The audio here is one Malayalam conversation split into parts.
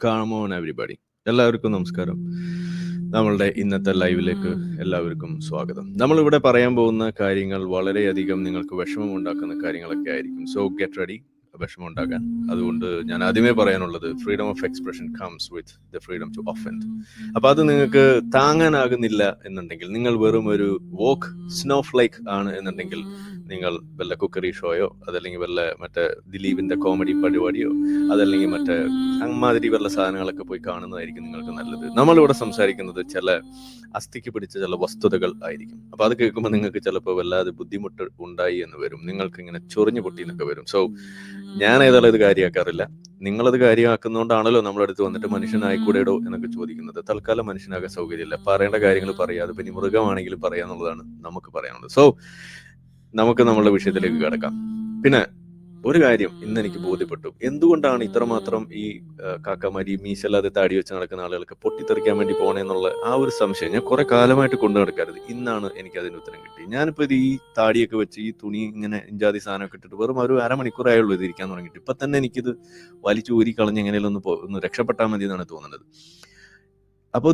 Come on everybody. എല്ലാവർക്കും നമസ്കാരം. നമ്മളുടെ ഇന്നത്തെ ലൈവിലേക്ക് എല്ലാവർക്കും സ്വാഗതം. നമ്മളിവിടെ പറയാൻ പോകുന്ന കാര്യങ്ങൾ വളരെയധികം നിങ്ങൾക്ക് വിഷമം ഉണ്ടാക്കുന്ന കാര്യങ്ങളൊക്കെ ആയിരിക്കും. സോ ഗെറ്റ് റെഡി വിഷമം ഉണ്ടാക്കാൻ. അതുകൊണ്ട് ഞാൻ ആദ്യമേ പറയാനുള്ളത് freedom of expression comes with the freedom to offend. അപ്പൊ അത് നിങ്ങൾക്ക് താങ്ങാനാകുന്നില്ല എന്നുണ്ടെങ്കിൽ, നിങ്ങൾ വെറും ഒരു വോക്ക് സ്നോഫ്ലൈക്ക് ആണ് എന്നുണ്ടെങ്കിൽ, നിങ്ങൾ വല്ല കുക്കറി ഷോയോ അതല്ലെങ്കിൽ വല്ല മറ്റേ ദിലീപിന്റെ കോമഡി പരിപാടിയോ അതല്ലെങ്കിൽ മറ്റേ അമ്മാതിരി വല്ല സാധനങ്ങളൊക്കെ പോയി കാണുന്നതായിരിക്കും നിങ്ങൾക്ക് നല്ലത്. നമ്മളിവിടെ സംസാരിക്കുന്നത് ചില അസ്ഥിക്ക് പിടിച്ച ചില വസ്തുതകൾ ആയിരിക്കും. അപ്പൊ അത് കേൾക്കുമ്പോൾ നിങ്ങൾക്ക് ചിലപ്പോൾ വല്ലാതെ ബുദ്ധിമുട്ട് ഉണ്ടായി എന്ന് വരും, നിങ്ങൾക്ക് ഇങ്ങനെ ചൊറിഞ്ഞു പൊട്ടി എന്നൊക്കെ വരും. സോ ഞാൻ ഏതായാലും ഇത് കാര്യമാക്കാറില്ല. നിങ്ങളത് കാര്യമാക്കുന്നതുകൊണ്ടാണല്ലോ നമ്മളടുത്ത് വന്നിട്ട് മനുഷ്യനായിക്കൂടെയോ എന്നൊക്കെ ചോദിക്കുന്നത്. തൽക്കാലം മനുഷ്യനാകാൻ സൗകര്യമില്ല, പറയേണ്ട കാര്യങ്ങൾ പറയാതെ പിന്നെ മൃഗമാണെങ്കിലും പറയാന്നുള്ളതാണ് നമുക്ക് പറയാനുള്ളത്. സോ നമുക്ക് നമ്മളുടെ വിഷയത്തിലേക്ക് കിടക്കാം. പിന്നെ ഒരു കാര്യം ഇന്ന് എനിക്ക് ബോധ്യപ്പെട്ടു, എന്തുകൊണ്ടാണ് ഇത്രമാത്രം ഈ കാക്കമാരി മീശല്ലാതെ താടി വെച്ച് നടക്കുന്ന ആളുകൾക്ക് പൊട്ടിത്തെറിക്കാൻ വേണ്ടി പോണേന്നുള്ള ആ ഒരു സംശയം ഞാൻ കുറെ കാലമായിട്ട് കൊണ്ടു നടക്കരുത്. ഇന്നാണ് എനിക്ക് അതിന് ഉത്തരം കിട്ടി. ഞാനിപ്പോ ഇത് ഈ താടിയൊക്കെ വെച്ച് ഈ തുണി ഇങ്ങനെ ഇഞ്ചാതി സാധനമൊക്കെ ഇട്ടിട്ട് വെറും ഒരു അരമണിക്കൂറായുള്ളൂ ഇത് ഇരിക്കാൻ തുടങ്ങിയിട്ട്. ഇപ്പൊ തന്നെ എനിക്കിത് വലിച്ചു ഊരി കളഞ്ഞ് എങ്ങനെയല്ലോ ഒന്ന് രക്ഷപ്പെട്ടാൽ മതി എന്നാണ് തോന്നുന്നത്. അപ്പോൾ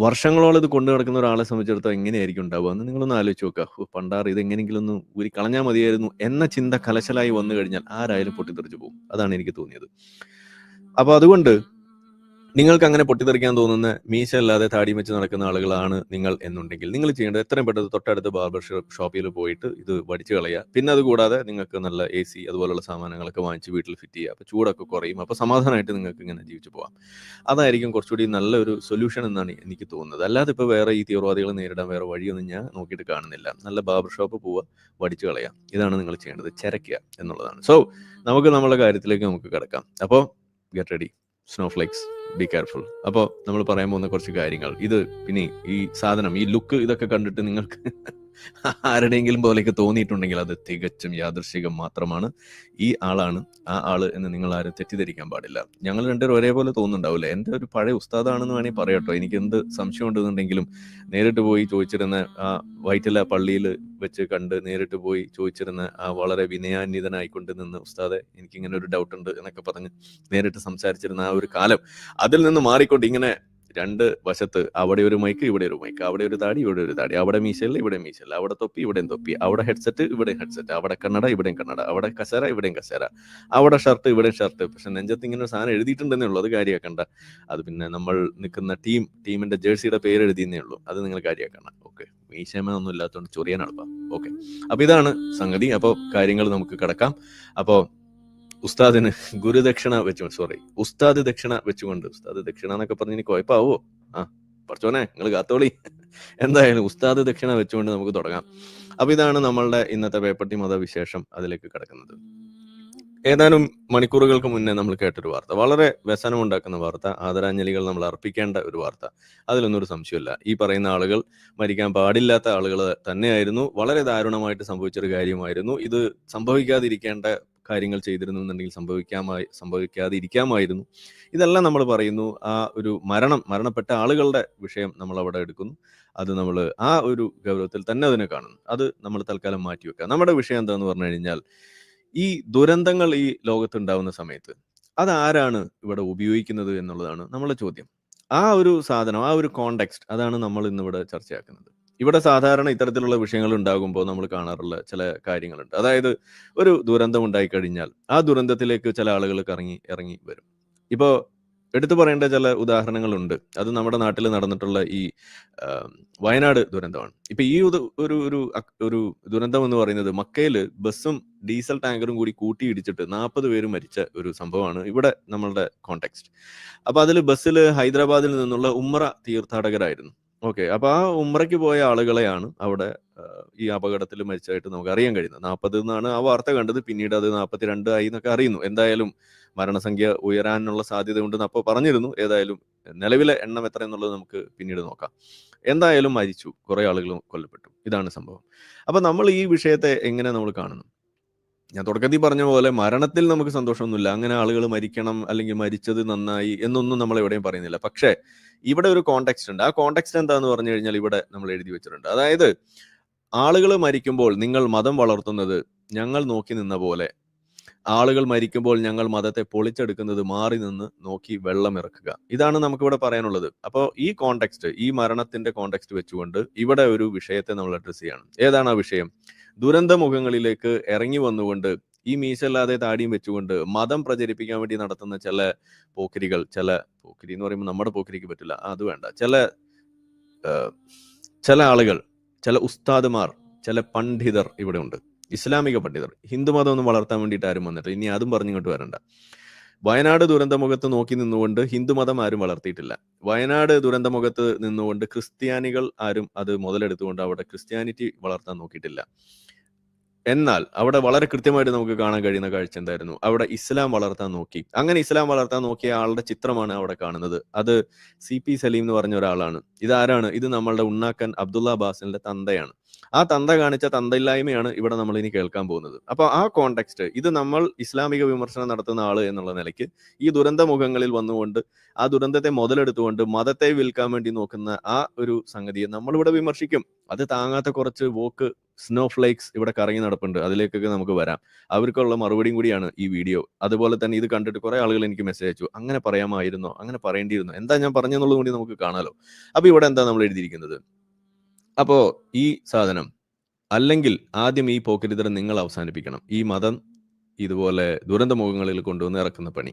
വർഷങ്ങളോളം ഇത് കൊണ്ടു നടക്കുന്ന ഒരാളെ സംബന്ധിച്ചിടത്തോളം എങ്ങനെയായിരിക്കും ഉണ്ടാവുക എന്ന് നിങ്ങളൊന്ന് ആലോചിച്ച് നോക്കുക. പണ്ടാറ് ഇത് എങ്ങനെയെങ്കിലും ഒന്ന് ഊരി കളഞ്ഞാൽ മതിയായിരുന്നു എന്ന ചിന്ത കലശലായി വന്നു കഴിഞ്ഞാൽ ആരായാലും പൊട്ടിത്തെറിച്ചു പോകും. അതാണ് എനിക്ക് തോന്നിയത്. അപ്പൊ അതുകൊണ്ട് നിങ്ങൾക്ക് അങ്ങനെ പൊട്ടിത്തെറിക്കാൻ തോന്നുന്ന മീശ അല്ലാതെ താടി വെച്ച് നടക്കുന്ന ആളുകളാണ് നിങ്ങൾ എന്നുണ്ടെങ്കിൽ, നിങ്ങൾ ചെയ്യേണ്ടത് എത്രയും പെട്ടെന്ന് തൊട്ടടുത്ത് ബാർബർ ഷോപ്പിൽ പോയിട്ട് ഇത് വടിച്ചു കളയുക. പിന്നെ അതുകൂടാതെ നിങ്ങൾക്ക് നല്ല AC അതുപോലുള്ള സാധനങ്ങളൊക്കെ വാങ്ങിച്ച് വീട്ടിൽ ഫിറ്റ് ചെയ്യുക. അപ്പോൾ ചൂടൊക്കെ കുറയും. അപ്പോൾ സമാധാനമായിട്ട് നിങ്ങൾക്ക് ഇങ്ങനെ ജീവിച്ചു പോകാം. അതായിരിക്കും കുറച്ചുകൂടി നല്ലൊരു സൊല്യൂഷൻ എന്നാണ് എനിക്ക് തോന്നുന്നത്. അല്ലാതെ ഇപ്പോൾ വേറെ ഈ തീവ്രവാദികളെ നേരിടാൻ വേറെ വഴിയൊന്നും ഞാൻ നോക്കിയിട്ട് കാണുന്നില്ല. നല്ല ബാർബർ ഷോപ്പ് പോവുക, വടിച്ചു കളയുക, ഇതാണ് നിങ്ങൾ ചെയ്യേണ്ടത്. ചരക്കുക എന്നുള്ളതാണ്. സോ നമുക്ക് നമ്മളുടെ കാര്യത്തിലേക്ക് നമുക്ക് കിടക്കാം. അപ്പോൾ get ready snowflakes, be careful. അപ്പോൾ നമ്മൾ പറയാൻ പോകുന്ന കുറച്ച് കാര്യങ്ങൾ, ഇത് പിന്നെ ഈ സാധനം, ഈ ലുക്ക് ഇതൊക്കെ കണ്ടിട്ട് നിങ്ങൾക്ക് ആരുടെയെങ്കിലും പോലെയൊക്കെ തോന്നിയിട്ടുണ്ടെങ്കിൽ അത് തികച്ചും യാദൃശ്ചികം മാത്രമാണ്. ഈ ആളാണ് ആ ആള് എന്ന് നിങ്ങൾ ആരും തെറ്റിദ്ധരിക്കാൻ പാടില്ല. ഞങ്ങൾ രണ്ടുപേരും ഒരേപോലെ തോന്നുന്നുണ്ടാവില്ല. എൻ്റെ ഒരു പഴയ ഉസ്താദാണെന്ന് വേണമെങ്കിൽ പറയാട്ടോ. എനിക്ക് എന്ത് സംശയം ഉണ്ടെന്നുണ്ടെങ്കിലും നേരിട്ട് പോയി ചോദിച്ചിരുന്ന ആ വൈറ്റില പള്ളിയിൽ വെച്ച് കണ്ട് നേരിട്ട് പോയി ചോദിച്ചിരുന്ന ആ വളരെ വിനയാന്വിതനായിക്കൊണ്ട് നിന്ന്, ഉസ്താദെ എനിക്കിങ്ങനെ ഒരു ഡൗട്ട് ഉണ്ട് എന്നൊക്കെ പറഞ്ഞ് നേരിട്ട് സംസാരിച്ചിരുന്ന ആ ഒരു കാലം, അതിൽ നിന്ന് മാറിക്കൊണ്ട് ഇങ്ങനെ രണ്ട് വശത്ത്, അവിടെ ഒരു മൈക്ക് ഇവിടെ ഒരു മൈക്ക്, അവിടെ ഒരു താടി ഇവിടെ ഒരു താടി, അവിടെ മീശല്ല ഇവിടെ മീശല്ല, അവിടെ തൊപ്പി ഇവിടെയും തൊപ്പി, അവിടെ ഹെഡ്സെറ്റ് ഇവിടെ ഹെഡ്സെറ്റ്, അവിടെ കണ്ണട ഇവിടെയും കണ്ണട, അവിടെ കസേര ഇവിടെയും കസേര, അവിടെ ഷർട്ട് ഇവിടെയും ഷർട്ട്. പക്ഷെ നെഞ്ചത്ത് ഇങ്ങനെ ഒരു സാധനം എഴുതിയിട്ടുണ്ടെന്നേ ഉള്ളൂ. അത് കാര്യമാക്കണ്ട. അത് പിന്നെ നമ്മൾ നിൽക്കുന്ന ടീമിന്റെ ജേഴ്സിയുടെ പേര് എഴുതിയെന്നേ ഉള്ളൂ. അത് നിങ്ങൾ കാര്യമാക്കണം. ഓക്കെ, മീശമൊന്നും ഇല്ലാത്തതുകൊണ്ട് ചൊറിയാൻ എളുപ്പം. ഓക്കെ, അപ്പൊ ഇതാണ് സംഗതി. അപ്പോൾ കാര്യങ്ങൾ നമുക്ക് കിടക്കാം. അപ്പോൾ ഉസ്താദ് ദക്ഷിണ വെച്ചുകൊണ്ട്, ഉസ്താദ് ദക്ഷിണ എന്നൊക്കെ പറഞ്ഞ് ഇനി കുഴപ്പമാവോ? പഠിച്ചോനെ നിങ്ങൾ കാത്തോളി. എന്തായാലും ഉസ്താദ് ദക്ഷിണ വെച്ചുകൊണ്ട് നമുക്ക് തുടങ്ങാം. അപ്പൊ ഇതാണ് നമ്മളുടെ ഇന്നത്തെ പേപ്പട്ടി മതവിശേഷം. അതിലേക്ക് കിടക്കുന്നത് ഏതാനും മണിക്കൂറുകൾക്ക് മുന്നേ നമ്മൾ കേട്ടൊരു വാർത്ത, വളരെ വ്യസനമുണ്ടാക്കുന്ന വാർത്ത, ആദരാഞ്ജലികൾ നമ്മൾ അർപ്പിക്കേണ്ട ഒരു വാർത്ത. അതിലൊന്നും ഒരു സംശയമില്ല. ഈ പറയുന്ന ആളുകൾ മരിക്കാൻ പാടില്ലാത്ത ആളുകൾ തന്നെയായിരുന്നു. വളരെ ദാരുണമായിട്ട് സംഭവിച്ചൊരു കാര്യമായിരുന്നു ഇത്. സംഭവിക്കാതിരിക്കേണ്ട കാര്യങ്ങൾ ചെയ്തിരുന്നു എന്നുണ്ടെങ്കിൽ സംഭവിക്കാതിരിക്കാമായിരുന്നു. ഇതെല്ലാം നമ്മൾ പറയുന്നു. ആ ഒരു മരണപ്പെട്ട ആളുകളുടെ വിഷയം നമ്മൾ അവിടെ എടുക്കുന്നു. അത് നമ്മൾ ആ ഒരു ഗൗരവത്തിൽ തന്നെ അതിനെ കാണുന്നു. അത് നമ്മൾ തൽക്കാലം മാറ്റിവെക്കുക. നമ്മുടെ വിഷയം എന്താന്ന് പറഞ്ഞു കഴിഞ്ഞാൽ, ഈ ദുരന്തങ്ങൾ ഈ ലോകത്ത് ഉണ്ടാവുന്ന സമയത്ത് അതാരാണ് ഇവിടെ ഉപയോഗിക്കുന്നത് എന്നുള്ളതാണ് നമ്മളെ ചോദ്യം. ആ ഒരു സാധനം, ആ ഒരു കോണ്ടെക്സ്റ്റ്, അതാണ് നമ്മൾ ഇന്നിവിടെ ചർച്ചയാക്കുന്നത്. ഇവിടെ സാധാരണ ഇത്തരത്തിലുള്ള വിഷയങ്ങൾ ഉണ്ടാകുമ്പോൾ നമ്മൾ കാണാറുള്ള ചില കാര്യങ്ങളുണ്ട്. അതായത് ഒരു ദുരന്തം ഉണ്ടായിക്കഴിഞ്ഞാൽ ആ ദുരന്തത്തിലേക്ക് ചില ആളുകൾ ഇറങ്ങി വരും. ഇപ്പോൾ എടുത്തു പറയേണ്ട ചില ഉദാഹരണങ്ങളുണ്ട്. അത് നമ്മുടെ നാട്ടിൽ നടന്നിട്ടുള്ള ഈ വയനാട് ദുരന്തമാണ്. ഇപ്പൊ ഈ ഒരു ദുരന്തം എന്ന് പറയുന്നത് മക്കയില് ബസ്സും ഡീസൽ ടാങ്കറും കൂടി കൂട്ടിയിടിച്ചിട്ട് 40 പേര് മരിച്ച ഒരു സംഭവമാണ് ഇവിടെ നമ്മളുടെ കോണ്ടെക്സ്റ്റ്. അപ്പൊ അതിൽ ബസ്സിൽ ഹൈദരാബാദിൽ നിന്നുള്ള ഉംറ തീർത്ഥാടകരായിരുന്നു. ഓക്കെ, അപ്പൊ ആ ഉംറയ്ക്ക് പോയ ആളുകളെയാണ് അവിടെ ഈ അപകടത്തിൽ മരിച്ചതായിട്ട് നമുക്ക് അറിയാൻ കഴിയുന്നത്. 40 എന്നാണ് ആ വാർത്ത കണ്ടത്. പിന്നീട് അത് 42 ആയി എന്നൊക്കെ അറിയുന്നു. എന്തായാലും മരണസംഖ്യ ഉയരാനുള്ള സാധ്യത ഉണ്ടെന്ന് അപ്പോൾ പറഞ്ഞിരുന്നു. ഏതായാലും നിലവിലെ എണ്ണം എത്ര എന്നുള്ളത് നമുക്ക് പിന്നീട് നോക്കാം. എന്തായാലും മരിച്ചു, കുറെ ആളുകൾ കൊല്ലപ്പെട്ടു. ഇതാണ് സംഭവം. അപ്പൊ നമ്മൾ ഈ വിഷയത്തെ എങ്ങനെ നമ്മൾ കാണുന്നു? ഞാൻ തുടക്കത്തിൽ പറഞ്ഞ പോലെ മരണത്തിൽ നമുക്ക് സന്തോഷമൊന്നുമില്ല. അങ്ങനെ ആളുകൾ മരിക്കണം അല്ലെങ്കിൽ മരിച്ചത് നന്നായി എന്നൊന്നും നമ്മൾ എവിടെയും പറയുന്നില്ല. പക്ഷേ ഇവിടെ ഒരു കോണ്ടെക്സ്റ്റ് ഉണ്ട്. ആ കോണ്ടെക്സ്റ്റ് എന്താന്ന് പറഞ്ഞു കഴിഞ്ഞാൽ ഇവിടെ നമ്മൾ എഴുതി വെച്ചിട്ടുണ്ട്. അതായത് ആളുകൾ മരിക്കുമ്പോൾ നിങ്ങൾ മതം വളർത്തുന്നത് ഞങ്ങൾ നോക്കി നിന്ന പോലെ ആളുകൾ മരിക്കുമ്പോൾ ഞങ്ങൾ മതത്തെ പൊളിച്ചെടുക്കുന്നത് മാറി നിന്ന് നോക്കി വെള്ളം ഇറക്കുക. ഇതാണ് നമുക്കിവിടെ പറയാനുള്ളത്. അപ്പോൾ ഈ കോണ്ടെക്സ്റ്റ്, ഈ മരണത്തിന്റെ കോണ്ടെക്സ്റ്റ് വെച്ചുകൊണ്ട് ഇവിടെ ഒരു വിഷയത്തെ നമ്മൾ അഡ്രസ് ചെയ്യാണ്. ഏതാണ് ആ വിഷയം? ദുരന്തമുഖങ്ങളിലേക്ക് ഇറങ്ങി വന്നുകൊണ്ട് ഈ മീശല്ലാതെ താടിയും വെച്ചുകൊണ്ട് മതം പ്രചരിപ്പിക്കാൻ വേണ്ടി നടത്തുന്ന ചില പോക്കരികൾ, പോക്കരി എന്ന് പറയുമ്പോൾ നമ്മുടെ പോക്കരിക്ക് പറ്റില്ല, അത് വേണ്ട, ചില ആളുകൾ, ചില ഉസ്താദുമാർ, ചില പണ്ഡിതർ ഇവിടെ ഉണ്ട്, ഇസ്ലാമിക പണ്ഡിതർ. ഹിന്ദുമതം ഒന്നും വളർത്താൻ വേണ്ടിയിട്ട് ആരും വന്നിട്ട് ഇനി അതും പറഞ്ഞിങ്ങോട്ട് വരണ്ട. വയനാട് ദുരന്തമുഖത്ത് നോക്കി നിന്നുകൊണ്ട് ഹിന്ദുമതം ആരും വളർത്തിയിട്ടില്ല. വയനാട് ദുരന്തമുഖത്ത് നിന്നുകൊണ്ട് ക്രിസ്ത്യാനികൾ ആരും അത് മുതലെടുത്തുകൊണ്ട് അവിടെ ക്രിസ്ത്യാനിറ്റി വളർത്താൻ നോക്കിയിട്ടില്ല. എന്നാൽ അവിടെ വളരെ കൃത്യമായിട്ട് നമുക്ക് കാണാൻ കഴിയുന്ന കാഴ്ച എന്തായിരുന്നു? അവിടെ ഇസ്ലാം വളർത്താൻ നോക്കി. അങ്ങനെ ഇസ്ലാം വളർത്താൻ നോക്കിയ ആളുടെ ചിത്രമാണ് അവിടെ കാണുന്നത്. അത് CP സലീം എന്ന് പറഞ്ഞ ഒരാളാണ്. ഇതാരാണ്? ഇത് നമ്മളുടെ ഉണ്ണാക്കൻ അബ്ദുള്ള ബാസിലിന്റെ തന്തയാണ്. ആ തന്ത കാണിച്ച തന്തയില്ലായ്മയാണ് ഇവിടെ നമ്മൾ ഇനി കേൾക്കാൻ പോകുന്നത്. അപ്പൊ ആ കോണ്ടെക്സ്റ്റ്, ഇത് നമ്മൾ ഇസ്ലാമിക വിമർശനം നടത്തുന്ന ആള് എന്നുള്ള നിലയ്ക്ക് ഈ ദുരന്തമുഖങ്ങളിൽ വന്നുകൊണ്ട് ആ ദുരന്തത്തെ മുതലെടുത്തുകൊണ്ട് മതത്തെ വിൽക്കാൻ വേണ്ടി നോക്കുന്ന ആ ഒരു സംഗതിയെ നമ്മളിവിടെ വിമർശിക്കും. അത് താങ്ങാത്ത കുറച്ച് വോക്ക് സ്നോഫ്ലേക്സ് ഇവിടെ കറങ്ങി നടപ്പുണ്ട്. അതിലേക്കൊക്കെ നമുക്ക് വരാം. അവർക്കുള്ള മറുപടിയും കൂടിയാണ് ഈ വീഡിയോ. അതുപോലെ തന്നെ ഇത് കണ്ടിട്ട് കുറെ ആളുകൾ എനിക്ക് മെസ്സേജ് അയച്ചു, അങ്ങനെ പറയാമായിരുന്നോ, അങ്ങനെ പറയേണ്ടിയിരുന്നോ, എന്താ ഞാൻ പറഞ്ഞെന്നുള്ളത് കൂടി നമുക്ക് കാണാലോ. അപ്പൊ ഇവിടെ എന്താ നമ്മൾ എഴുതിയിരിക്കുന്നത്? അപ്പോ ഈ സാധനം, അല്ലെങ്കിൽ ആദ്യം ഈ പോക്കരിതരം നിങ്ങൾ അവസാനിപ്പിക്കണം. ഈ മതം ഇതുപോലെ ദുരന്തമുഖങ്ങളിൽ കൊണ്ടുവന്ന് ഇറക്കുന്ന പണി.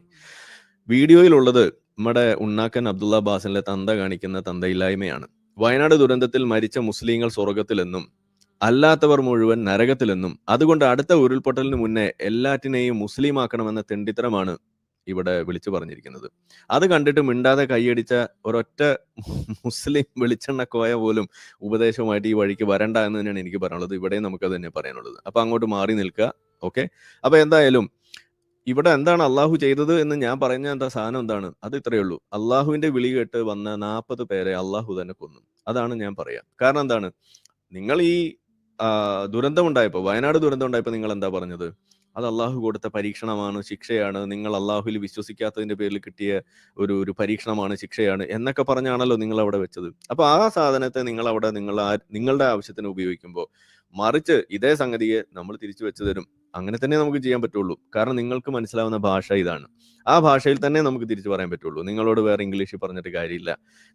വീഡിയോയിലുള്ളത് നമ്മുടെ ഉണ്ണാക്കൻ അബ്ദുള്ള ബാസിലെ തന്ത കാണിക്കുന്ന തന്തയില്ലായ്മയാണ്. വയനാട് ദുരന്തത്തിൽ മരിച്ച മുസ്ലിങ്ങൾ സ്വർഗത്തിലെന്നും അല്ലാത്തവർ മുഴുവൻ നരകത്തിലെന്നും അതുകൊണ്ട് അടുത്ത ഉരുൾപൊട്ടലിന് മുന്നേ എല്ലാറ്റിനെയും മുസ്ലിം ആക്കണമെന്ന തെണ്ടിത്തരമാണ് ഇവിടെ വിളിച്ചു പറഞ്ഞിരിക്കുന്നത്. അത് കണ്ടിട്ട് മിണ്ടാതെ കൈയടിച്ച ഒരൊറ്റ മുസ്ലിം വെളിച്ചെണ്ണക്കോയ പോലും ഉപദേശവുമായിട്ട് ഈ വഴിക്ക് വരണ്ട എന്ന് തന്നെയാണ് എനിക്ക് പറയാനുള്ളത്. ഇവിടെ നമുക്ക് തന്നെ പറയാനുള്ളത്. അപ്പൊ അങ്ങോട്ട് മാറി നിൽക്കുക. ഓക്കെ, അപ്പൊ എന്തായാലും ഇവിടെ എന്താണ് അള്ളാഹു ചെയ്തത് എന്ന് ഞാൻ പറഞ്ഞ എന്താ സാധനം എന്താണ്? അത് ഇത്രയേ ഉള്ളൂ. അള്ളാഹുവിന്റെ വിളി കേട്ട് വന്ന 40 പേരെ അള്ളാഹു തന്നെ കൊന്നു. അതാണ് ഞാൻ പറയാം. കാരണം എന്താണ്? നിങ്ങൾ ഈ ദുരന്തം ഉണ്ടായപ്പോ, വയനാട് ദുരന്തം ഉണ്ടായപ്പോ നിങ്ങൾ എന്താ പറഞ്ഞത്? അത് അള്ളാഹു കൊടുത്ത പരീക്ഷണമാണ്, ശിക്ഷയാണ്, നിങ്ങൾ അള്ളാഹുവിൽ വിശ്വസിക്കാത്തതിന്റെ പേരിൽ കിട്ടിയ ഒരു പരീക്ഷണമാണ്, ശിക്ഷയാണ് എന്നൊക്കെ പറഞ്ഞാണല്ലോ നിങ്ങൾ അവിടെ വെച്ചത്. അപ്പൊ ആ സാധനത്തെ നിങ്ങൾ അവിടെ നിങ്ങളുടെ ആവശ്യത്തിന് ഉപയോഗിക്കുമ്പോൾ മറിച്ച് ഇതേ സംഗതിയെ നമ്മൾ തിരിച്ചു വെച്ചു തരും. അങ്ങനെ തന്നെ നമുക്ക് ചെയ്യാൻ പറ്റുള്ളൂ. കാരണം നിങ്ങൾക്ക് മനസ്സിലാവുന്ന ഭാഷ ഇതാണ്. ആ ഭാഷയിൽ തന്നെ നമുക്ക് തിരിച്ചു പറയാൻ പറ്റുള്ളൂ. നിങ്ങളോട് വേറെ ഇംഗ്ലീഷിൽ പറഞ്ഞിട്ട് കാര്യമില്ല.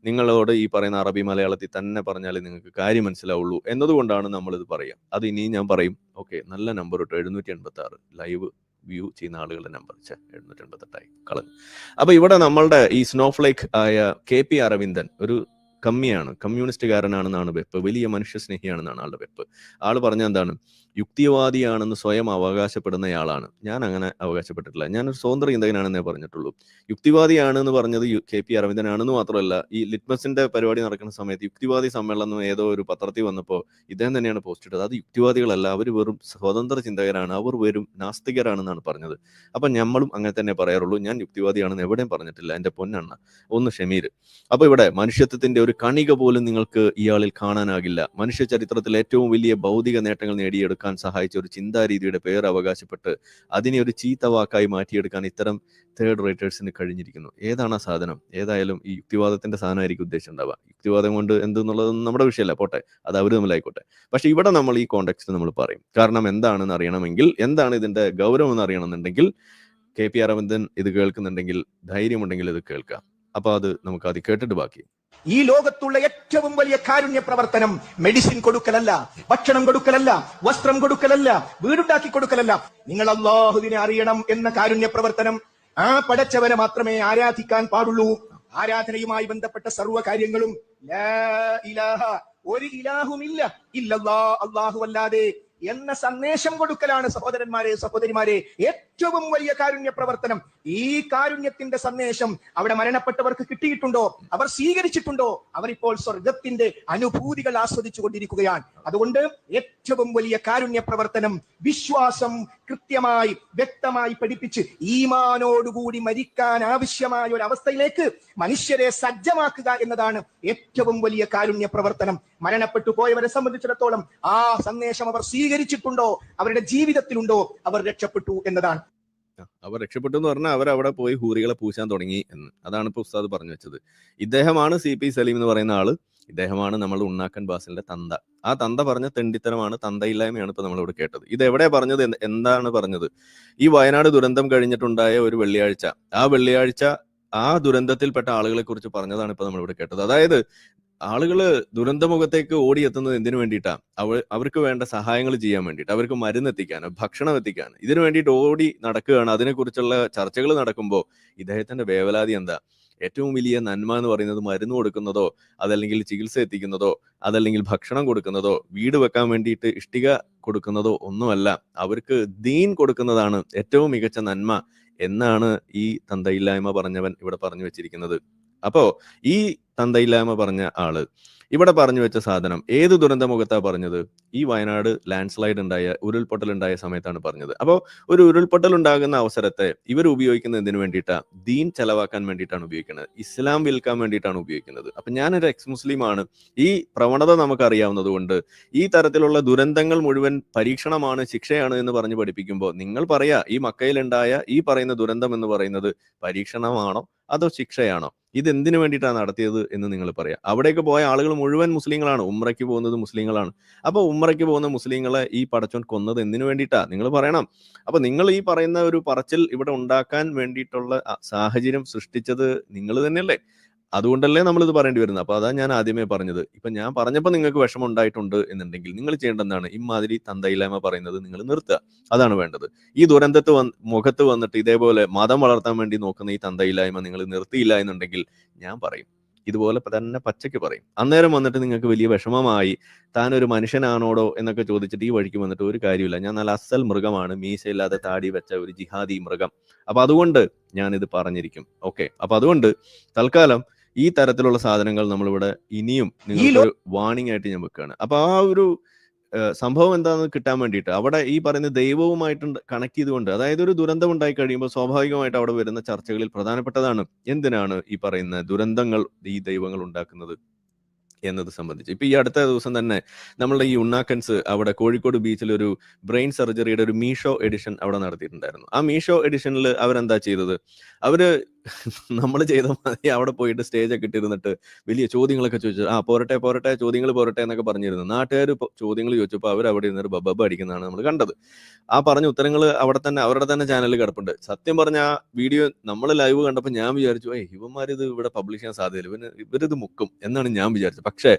നിങ്ങളോട് ഈ പറയുന്ന അറബി മലയാളത്തിൽ തന്നെ പറഞ്ഞാലേ നിങ്ങൾക്ക് കാര്യം മനസ്സിലാവുള്ളൂ എന്നതുകൊണ്ടാണ് നമ്മളിത് പറയുക. അത് ഇനിയും ഞാൻ പറയും. ഓക്കെ, നല്ല നമ്പർ ഇട്ടോ, 786 ലൈവ് വ്യൂ ചെയ്യുന്ന ആളുകളുടെ നമ്പർ 788 കളഞ്ഞു. അപ്പൊ ഇവിടെ നമ്മളുടെ ഈ സ്നോഫ്ലേക്ക് ആയ KP അരവിന്ദൻ ഒരു കമ്മ്യൂണിസ്റ്റുകാരനാണെന്നാണ് വെപ്പ്. വലിയ മനുഷ്യ സ്നേഹിയാണെന്നാണ് ആളുടെ വെപ്പ്. ആള് പറഞ്ഞ എന്താണ്? യുക്തിവാദിയാണെന്ന് സ്വയം അവകാശപ്പെടുന്നയാളാണ്. ഞാൻ അങ്ങനെ അവകാശപ്പെട്ടിട്ടില്ല. ഞാനൊരു സ്വതന്ത്ര ചിന്തകനാണെന്നേ പറഞ്ഞിട്ടുള്ളൂ. യുക്തിവാദിയാണ് എന്ന് പറഞ്ഞത് KP അരവിന്ദനാണെന്ന് മാത്രമല്ല, ഈ ലിറ്റ്മസിന്റെ പരിപാടി നടക്കുന്ന സമയത്ത് യുക്തിവാദി സമ്മേളനം ഏതോ ഒരു പത്രത്തിൽ വന്നപ്പോൾ ഇദ്ദേഹം തന്നെയാണ് പോസ്റ്റ് ഇട്ടത്. അത് യുക്തിവാദികളല്ല, അവർ വെറും സ്വതന്ത്ര ചിന്തകരാണ്, അവർ വെറും നാസ്തികരാണെന്നാണ് പറഞ്ഞത്. അപ്പൊ നമ്മളും അങ്ങനെ തന്നെ പറയാറുള്ളൂ. ഞാൻ യുക്തിവാദിയാണെന്ന് എവിടെയും പറഞ്ഞിട്ടില്ല, എന്റെ പൊന്നെണ്ണ ഒന്ന് ഷമീർ. അപ്പൊ ഇവിടെ മനുഷ്യത്വത്തിന്റെ ഒരു കണിക പോലും നിങ്ങൾക്ക് ഇയാളിൽ കാണാനാകില്ല. മനുഷ്യ ചരിത്രത്തിൽ ഏറ്റവും വലിയ ഭൗതിക നേട്ടങ്ങൾ നേടിയെടുക്കാൻ സഹായിച്ച ഒരു ചിന്താരീതിയുടെ പേര് അവകാശപ്പെട്ട് അതിനെ ഒരു ചീത്ത വാക്കായി മാറ്റിയെടുക്കാൻ ഇത്തരം തേർഡ് റേറ്റേഴ്സിന് കഴിഞ്ഞിരിക്കുന്നു. ഏതാണ് ആ സാധനം? ഏതായാലും ഈ യുക്തിവാദത്തിന്റെ സാധനമായിരിക്കും ഉദ്ദേശം ഉണ്ടാവുക. യുക്തിവാദം കൊണ്ട് എന്തെന്നുള്ളതൊന്നും നമ്മുടെ വിഷയമല്ല, പോട്ടെ, അത് അവർ തമ്മിലായിക്കോട്ടെ. പക്ഷെ ഇവിടെ നമ്മൾ ഈ കോണ്ടെക്സ്റ്റ് നമ്മൾ പറയും. കാരണം എന്താണെന്ന് അറിയണമെങ്കിൽ, എന്താണ് ഇതിന്റെ ഗൗരവം എന്ന് അറിയണമെന്നുണ്ടെങ്കിൽ, KP അരവിന്ദൻ ഇത് കേൾക്കുന്നുണ്ടെങ്കിൽ, ധൈര്യമുണ്ടെങ്കിൽ ഇത് കേൾക്കാം. അപ്പൊ അത് നമുക്ക് അത് കേട്ടിട്ട് ബാക്കി. ഈ ലോകത്തുള്ള ഏറ്റവും വലിയ കാരുണ്യ പ്രവർത്തനം മെഡിസിൻ കൊടുക്കലല്ല, ഭക്ഷണം കൊടുക്കലല്ല, വസ്ത്രം കൊടുക്കലല്ല, വീടുണ്ടാക്കി കൊടുക്കലല്ല. നിങ്ങൾ അല്ലാഹുവിനെ അറിയണം എന്ന കാരുണ്യ പ്രവർത്തനം. ആ പടച്ചവനെ മാത്രമേ ആരാധിക്കാൻ പാടുള്ളൂ. ആരാധനയുമായി ബന്ധപ്പെട്ട സർവ്വ കാര്യങ്ങളും ലാ ഇലാഹ, ഒരു ഇലാഹുമില്ല ഇല്ലല്ലാഹ്, അല്ലാഹു അല്ലാതെ എന്ന സന്ദേശം കൊടുക്കലാണ് സഹോദരന്മാരെ, സഹോദരിമാരെ, ഏറ്റവും വലിയ കാരുണ്യ പ്രവർത്തനം. ഈ കാരുണ്യത്തിന്റെ സന്ദേശം അവിടെ മരണപ്പെട്ടവർക്ക് കിട്ടിയിട്ടുണ്ടോ? അവർ സ്വീകരിച്ചിട്ടുണ്ടോ? അവർ ഇപ്പോൾ സ്വർഗത്തിന്റെ അനുഭൂതികൾ ആസ്വദിച്ചു കൊണ്ടിരിക്കുകയാണ്. അതുകൊണ്ട് ഏറ്റവും വലിയ കാരുണ്യ പ്രവർത്തനം വിശ്വാസം കൃത്യമായി വ്യക്തമായി പഠിപ്പിച്ച് ഈമാനോടുകൂടി മരിക്കാൻ ആവശ്യമായ ഒരു അവസ്ഥയിലേക്ക് മനുഷ്യരെ സജ്ജമാക്കുക എന്നതാണ് ഏറ്റവും വലിയ കാരുണ്യ പ്രവർത്തനം. മരണപ്പെട്ടു പോയവരെ സംബന്ധിച്ചിടത്തോളം ആ സന്ദേശം അവർ സ്വീകരിച്ചിട്ടുണ്ടോ, അവരുടെ ജീവിതത്തിലുണ്ടോ, അവർ രക്ഷപ്പെട്ടു എന്നതാണ്. അവർ രക്ഷപ്പെട്ടു എന്ന് പറഞ്ഞാൽ അവരവിടെ പോയി ഹൂറികളെ പൂശാൻ തുടങ്ങി എന്ന്. അതാണ് ഇപ്പോൾ ഉസ്താദ് പറഞ്ഞു വെച്ചത്. ഇദ്ദേഹമാണ് CP സലീം എന്ന് പറയുന്ന ആള്. ഇദ്ദേഹമാണ് നമ്മൾ ഉണ്ണാക്കൻ ബാസിലിന്റെ തന്ത. ആ തന്ത പറഞ്ഞ തെണ്ടിത്തരമാണ്, തന്തയില്ലായ്മയാണ് ഇപ്പൊ നമ്മളിവിടെ കേട്ടത്. ഇത് എവിടെ പറഞ്ഞത്, എന്താണ് പറഞ്ഞത്? ഈ വയനാട് ദുരന്തം കഴിഞ്ഞിട്ടുണ്ടായ ഒരു വെള്ളിയാഴ്ച, ആ വെള്ളിയാഴ്ച ആ ദുരന്തത്തിൽപ്പെട്ട ആളുകളെ കുറിച്ച് പറഞ്ഞതാണ് ഇപ്പൊ നമ്മളിവിടെ കേട്ടത്. അതായത് ആളുകള് ദുരന്തമുഖത്തേക്ക് ഓടിയെത്തുന്നത് എന്തിനു വേണ്ടിയിട്ടാ? അവർക്ക് വേണ്ട സഹായങ്ങൾ ചെയ്യാൻ വേണ്ടിയിട്ട്, അവർക്ക് മരുന്ന് എത്തിക്കാൻ, ഭക്ഷണം എത്തിക്കാൻ, ഇതിനു വേണ്ടിയിട്ട് ഓടി നടക്കുകയാണ്. അതിനെക്കുറിച്ചുള്ള ചർച്ചകൾ നടക്കുമ്പോൾ ഇദ്ദേഹത്തിന്റെ വേവലാതി എന്താ? ഏറ്റവും വലിയ നന്മ എന്ന് പറയുന്നത് മരുന്ന് കൊടുക്കുന്നതോ, അതല്ലെങ്കിൽ ചികിത്സ എത്തിക്കുന്നതോ, അതല്ലെങ്കിൽ ഭക്ഷണം കൊടുക്കുന്നതോ, വീട് വെക്കാൻ വേണ്ടിയിട്ട് ഇഷ്ടിക കൊടുക്കുന്നതോ ഒന്നുമല്ല. അവർക്ക് ദീൻ കൊടുക്കുന്നതാണ് ഏറ്റവും മികച്ച നന്മ എന്നാണ് ഈ തന്തയില്ലായ്മ പറഞ്ഞവൻ ഇവിടെ പറഞ്ഞു വെച്ചിരിക്കുന്നത്. അപ്പോ ഈ തന്തയില്ലായ്മ പറഞ്ഞ ആള് ഇവിടെ പറഞ്ഞു വെച്ച സാധനം ഏത് ദുരന്തമുഖത്താ പറഞ്ഞത്? ഈ വയനാട് ലാൻഡ് സ്ലൈഡ് ഉണ്ടായ, ഉരുൾപൊട്ടൽ ഉണ്ടായ സമയത്താണ് പറഞ്ഞത്. അപ്പോൾ ഒരു ഉരുൾപൊട്ടൽ ഉണ്ടാകുന്ന അവസരത്തെ ഇവർ ഉപയോഗിക്കുന്നത് എന്തിനു വേണ്ടിയിട്ടാ? ദീൻ ചെലവാക്കാൻ വേണ്ടിയിട്ടാണ് ഉപയോഗിക്കുന്നത്, ഇസ്ലാം വിൽക്കാൻ വേണ്ടിയിട്ടാണ് ഉപയോഗിക്കുന്നത്. അപ്പൊ ഞാനൊരു എക്സ് മുസ്ലിമാണ്. ഈ പ്രവണത നമുക്കറിയാവുന്നത് കൊണ്ട് ഈ തരത്തിലുള്ള ദുരന്തങ്ങൾ മുഴുവൻ പരീക്ഷണമാണ്, ശിക്ഷയാണ് എന്ന് പറഞ്ഞ് പഠിപ്പിക്കുമ്പോൾ നിങ്ങൾ പറയാ, ഈ മക്കയിലുണ്ടായ ഈ പറയുന്ന ദുരന്തം എന്ന് പറയുന്നത് പരീക്ഷണമാണോ അതോ ശിക്ഷയാണോ? ഇത് എന്തിനു വേണ്ടിയിട്ടാണ് നടത്തിയത് എന്ന് നിങ്ങൾ പറയാം. അവിടേക്ക് പോയ ആളുകൾ മുഴുവൻ മുസ്ലിങ്ങളാണ്, ഉംറയ്ക്ക് പോകുന്നത് മുസ്ലിങ്ങളാണ്. അപ്പൊ ഉംറയ്ക്ക് പോകുന്ന മുസ്ലിങ്ങളെ ഈ പടച്ചോൻ കൊന്നത് എന്തിനു വേണ്ടിയിട്ടാ നിങ്ങൾ പറയണം. അപ്പൊ നിങ്ങൾ ഈ പറയുന്ന ഒരു പറച്ചിൽ ഇവിടെ ഉണ്ടാക്കാൻ വേണ്ടിയിട്ടുള്ള സാഹചര്യം സൃഷ്ടിച്ചത് നിങ്ങൾ തന്നെയല്ലേ? അതുകൊണ്ടല്ലേ നമ്മൾ ഇത് പറയേണ്ടി വരുന്നത്. അപ്പൊ അതാ ഞാൻ ആദ്യമേ പറഞ്ഞത്. ഇപ്പൊ ഞാൻ പറഞ്ഞപ്പോൾ നിങ്ങൾക്ക് വിഷമം ഉണ്ടായിട്ടുണ്ട് എന്നുണ്ടെങ്കിൽ നിങ്ങൾ ചെയ്യേണ്ടത് എന്താണ്? ഇമാതിരി തന്തയില്ലായ്മ പറയുന്നത് നിങ്ങൾ നിർത്തുക. അതാണ് വേണ്ടത്. ഈ ദുരന്തത്ത് മുഖത്ത് വന്നിട്ട് ഇതേപോലെ മതം വളർത്താൻ വേണ്ടി നോക്കുന്ന ഈ തന്തയില്ലായ്മ നിങ്ങൾ നിർത്തിയില്ല എന്നുണ്ടെങ്കിൽ ഞാൻ പറയും, ഇതുപോലെ തന്നെ പച്ചയ്ക്ക് പറയും. അന്നേരം വന്നിട്ട് നിങ്ങൾക്ക് വലിയ വിഷമമായി, താനൊരു മനുഷ്യനാണോടോ എന്നൊക്കെ ചോദിച്ചിട്ട് ഈ വഴിക്ക് വന്നിട്ട് ഒരു കാര്യമില്ല. ഞാൻ നല്ല അസൽ മൃഗമാണ്, മീശയില്ലാതെ താടി വെച്ച ഒരു ജിഹാദി മൃഗം. അപ്പൊ അതുകൊണ്ട് ഞാനിത് പറഞ്ഞിരിക്കും. ഓക്കെ, അപ്പൊ അതുകൊണ്ട് തൽക്കാലം ഈ തരത്തിലുള്ള സാധനങ്ങൾ നമ്മളിവിടെ ഇനിയും നിങ്ങൾക്ക് വാണിംഗ് ആയിട്ട് ഞാൻ വെക്കുകയാണ്. അപ്പൊ ആ ഒരു സംഭവം എന്താണെന്ന് കിട്ടാൻ വേണ്ടിയിട്ട് അവിടെ ഈ പറയുന്ന ദൈവവുമായിട്ട് കണക്ട് ചെയ്തുകൊണ്ട്, അതായത് ഒരു ദുരന്തം ഉണ്ടായി കഴിയുമ്പോൾ സ്വാഭാവികമായിട്ട് അവിടെ വരുന്ന ചർച്ചകളിൽ പ്രധാനപ്പെട്ടതാണ് എന്തിനാണ് ഈ പറയുന്ന ദുരന്തങ്ങൾ ഈ ദൈവങ്ങൾ ഉണ്ടാക്കുന്നത് എന്നത് സംബന്ധിച്ച്. ഇപ്പൊ ഈ അടുത്ത ദിവസം തന്നെ നമ്മളുടെ ഈ ഉണ്ണാക്കൻസ് അവിടെ കോഴിക്കോട് ബീച്ചിൽ ഒരു ബ്രെയിൻ സർജറിയുടെ ഒരു മീഷോ എഡിഷൻ അവിടെ നടത്തിയിട്ടുണ്ടായിരുന്നു. ആ മീഷോ എഡിഷനിൽ അവരെന്താ ചെയ്തത്? അവര് നമ്മൾ ചെയ്ത മാതിരി അവിടെ പോയിട്ട് സ്റ്റേജൊക്കെ ഇട്ടിരുന്നിട്ട് വലിയ ചോദ്യങ്ങളൊക്കെ ചോദിച്ചു. പോരട്ടെ ചോദ്യങ്ങൾ പോരട്ടെ എന്നൊക്കെ പറഞ്ഞിരുന്നു. നാട്ടുകാർ ചോദ്യങ്ങൾ ചോദിച്ചപ്പോൾ അവർ അവിടെ ഇരുന്നൊരു ബബ്ബ അടിക്കുന്നതാണ് നമ്മൾ കണ്ടത്. ആ പറഞ്ഞ ഉത്തരങ്ങൾ അവിടെ തന്നെ അവരുടെ തന്നെ ചാനലിൽ കിടപ്പുണ്ട്. സത്യം പറഞ്ഞ ആ വീഡിയോ നമ്മൾ ലൈവ് കണ്ടപ്പോൾ ഞാൻ വിചാരിച്ചു, ഇവന്മാരിത് ഇവിടെ പബ്ലിഷ് ചെയ്യാൻ സാധ്യതയില്ല, ഇവരിത് മുക്കും എന്നാണ് ഞാൻ വിചാരിച്ചത്. പക്ഷേ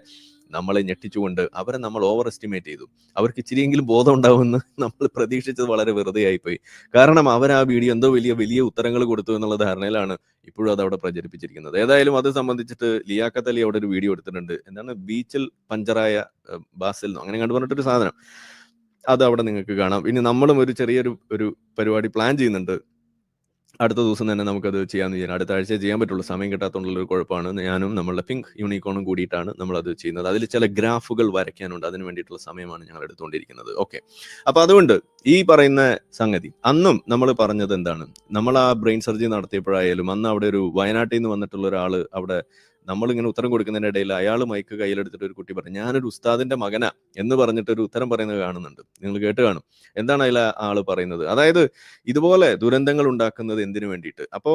നമ്മളെ ഞെട്ടിച്ചുകൊണ്ട് അവരെ നമ്മൾ ഓവർ എസ്റ്റിമേറ്റ് ചെയ്തു. അവർക്ക് ഇച്ചിരിയെങ്കിലും ബോധം ഉണ്ടാവുമെന്ന് നമ്മൾ പ്രതീക്ഷിച്ചത് വളരെ വെറുതെ ആയിപ്പോയി. കാരണം അവർ ആ വീഡിയോ എന്തോ വലിയ ഉത്തരങ്ങൾ കൊടുത്തു എന്നുള്ള ധാരണയിലാണ് ഇപ്പോഴും അത് അവിടെ പ്രചരിപ്പിച്ചിരിക്കുന്നത്. ഏതായാലും അത് സംബന്ധിച്ചിട്ട് ലിയാഖത്ത് അലി അവിടെ ഒരു വീഡിയോ എടുത്തിട്ടുണ്ട്. എന്താണ്, ബീച്ചിൽ പഞ്ചറായ ബാസിൽ അങ്ങനെ കണ്ടു പറഞ്ഞിട്ടൊരു സാധനം. അത് അവിടെ നിങ്ങൾക്ക് കാണാം. ഇനി നമ്മളും ഒരു ചെറിയൊരു പരിപാടി പ്ലാൻ ചെയ്യുന്നുണ്ട്. അടുത്ത ദിവസം തന്നെ നമുക്കത് ചെയ്യാമെന്ന് വിചാരിച്ചു. അടുത്ത ആഴ്ച ചെയ്യാൻ പറ്റുള്ളൂ, സമയം കിട്ടാത്തതുകൊണ്ടുള്ളൊരു കുഴപ്പമാണ്. ഞാനും നമ്മളുടെ പിങ്ക് യൂണിക്കോണും കൂടിയിട്ടാണ് നമ്മളത് ചെയ്യുന്നത്. അതിൽ ചില ഗ്രാഫുകൾ വരയ്ക്കാനുണ്ട്, അതിന് വേണ്ടിയിട്ടുള്ള സമയമാണ് ഞങ്ങൾ എടുത്തുകൊണ്ടിരിക്കുന്നത്. ഓക്കെ, അപ്പൊ അതുകൊണ്ട് ഈ പറയുന്ന സംഗതി അന്നും നമ്മൾ പറഞ്ഞത് എന്താണ്? നമ്മൾ ആ ബ്രെയിൻ സർജറി നടത്തിയപ്പോഴായാലും അന്ന് അവിടെ ഒരു വയനാട്ടിൽ നിന്ന് വന്നിട്ടുള്ള ഒരാൾ അവിടെ നമ്മളിങ്ങനെ ഉത്തരം കൊടുക്കുന്നതിന്റെ ഇടയിൽ അയാൾ മൈക്ക് കയ്യിലെടുത്തിട്ട് ഒരു കുട്ടി പറഞ്ഞു, ഞാനൊരു ഉസ്താദിന്റെ മകനാ എന്ന് പറഞ്ഞിട്ട് ഒരു ഉത്തരം പറയുന്നത് കാണുന്നുണ്ട്. നിങ്ങൾ കേട്ട് കാണും. എന്താണ് അതിൽ ആള് പറയുന്നത്? അതായത് ഇതുപോലെ ദുരന്തങ്ങൾ ഉണ്ടാക്കുന്നത് എന്തിനു വേണ്ടിയിട്ട്? അപ്പോ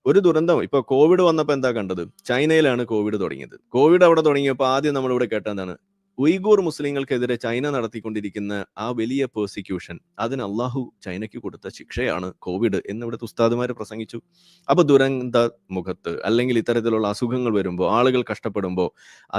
ഒരു ദുരന്തം, ഇപ്പൊ കോവിഡ് വന്നപ്പോ എന്താ കണ്ടത്? ചൈനയിലാണ് കോവിഡ് തുടങ്ങിയത്. കോവിഡ് അവിടെ തുടങ്ങിയപ്പോൾ ആദ്യം നമ്മളിവിടെ കേട്ട എന്താണ്? ഉയ്ഗൂർ മുസ്ലിങ്ങൾക്കെതിരെ ചൈന നടത്തിക്കൊണ്ടിരിക്കുന്ന ആ വലിയ പെർസിക്യൂഷൻ, അതിന് അള്ളാഹു ചൈനയ്ക്ക് കൊടുത്ത ശിക്ഷയാണ് കോവിഡ് എന്ന് ഇവിടുത്തെ ഉസ്താദുമാര് പ്രസംഗിച്ചു. അപ്പൊ ദുരന്ത മുഖത്ത് അല്ലെങ്കിൽ ഇത്തരത്തിലുള്ള അസുഖങ്ങൾ വരുമ്പോൾ, ആളുകൾ കഷ്ടപ്പെടുമ്പോൾ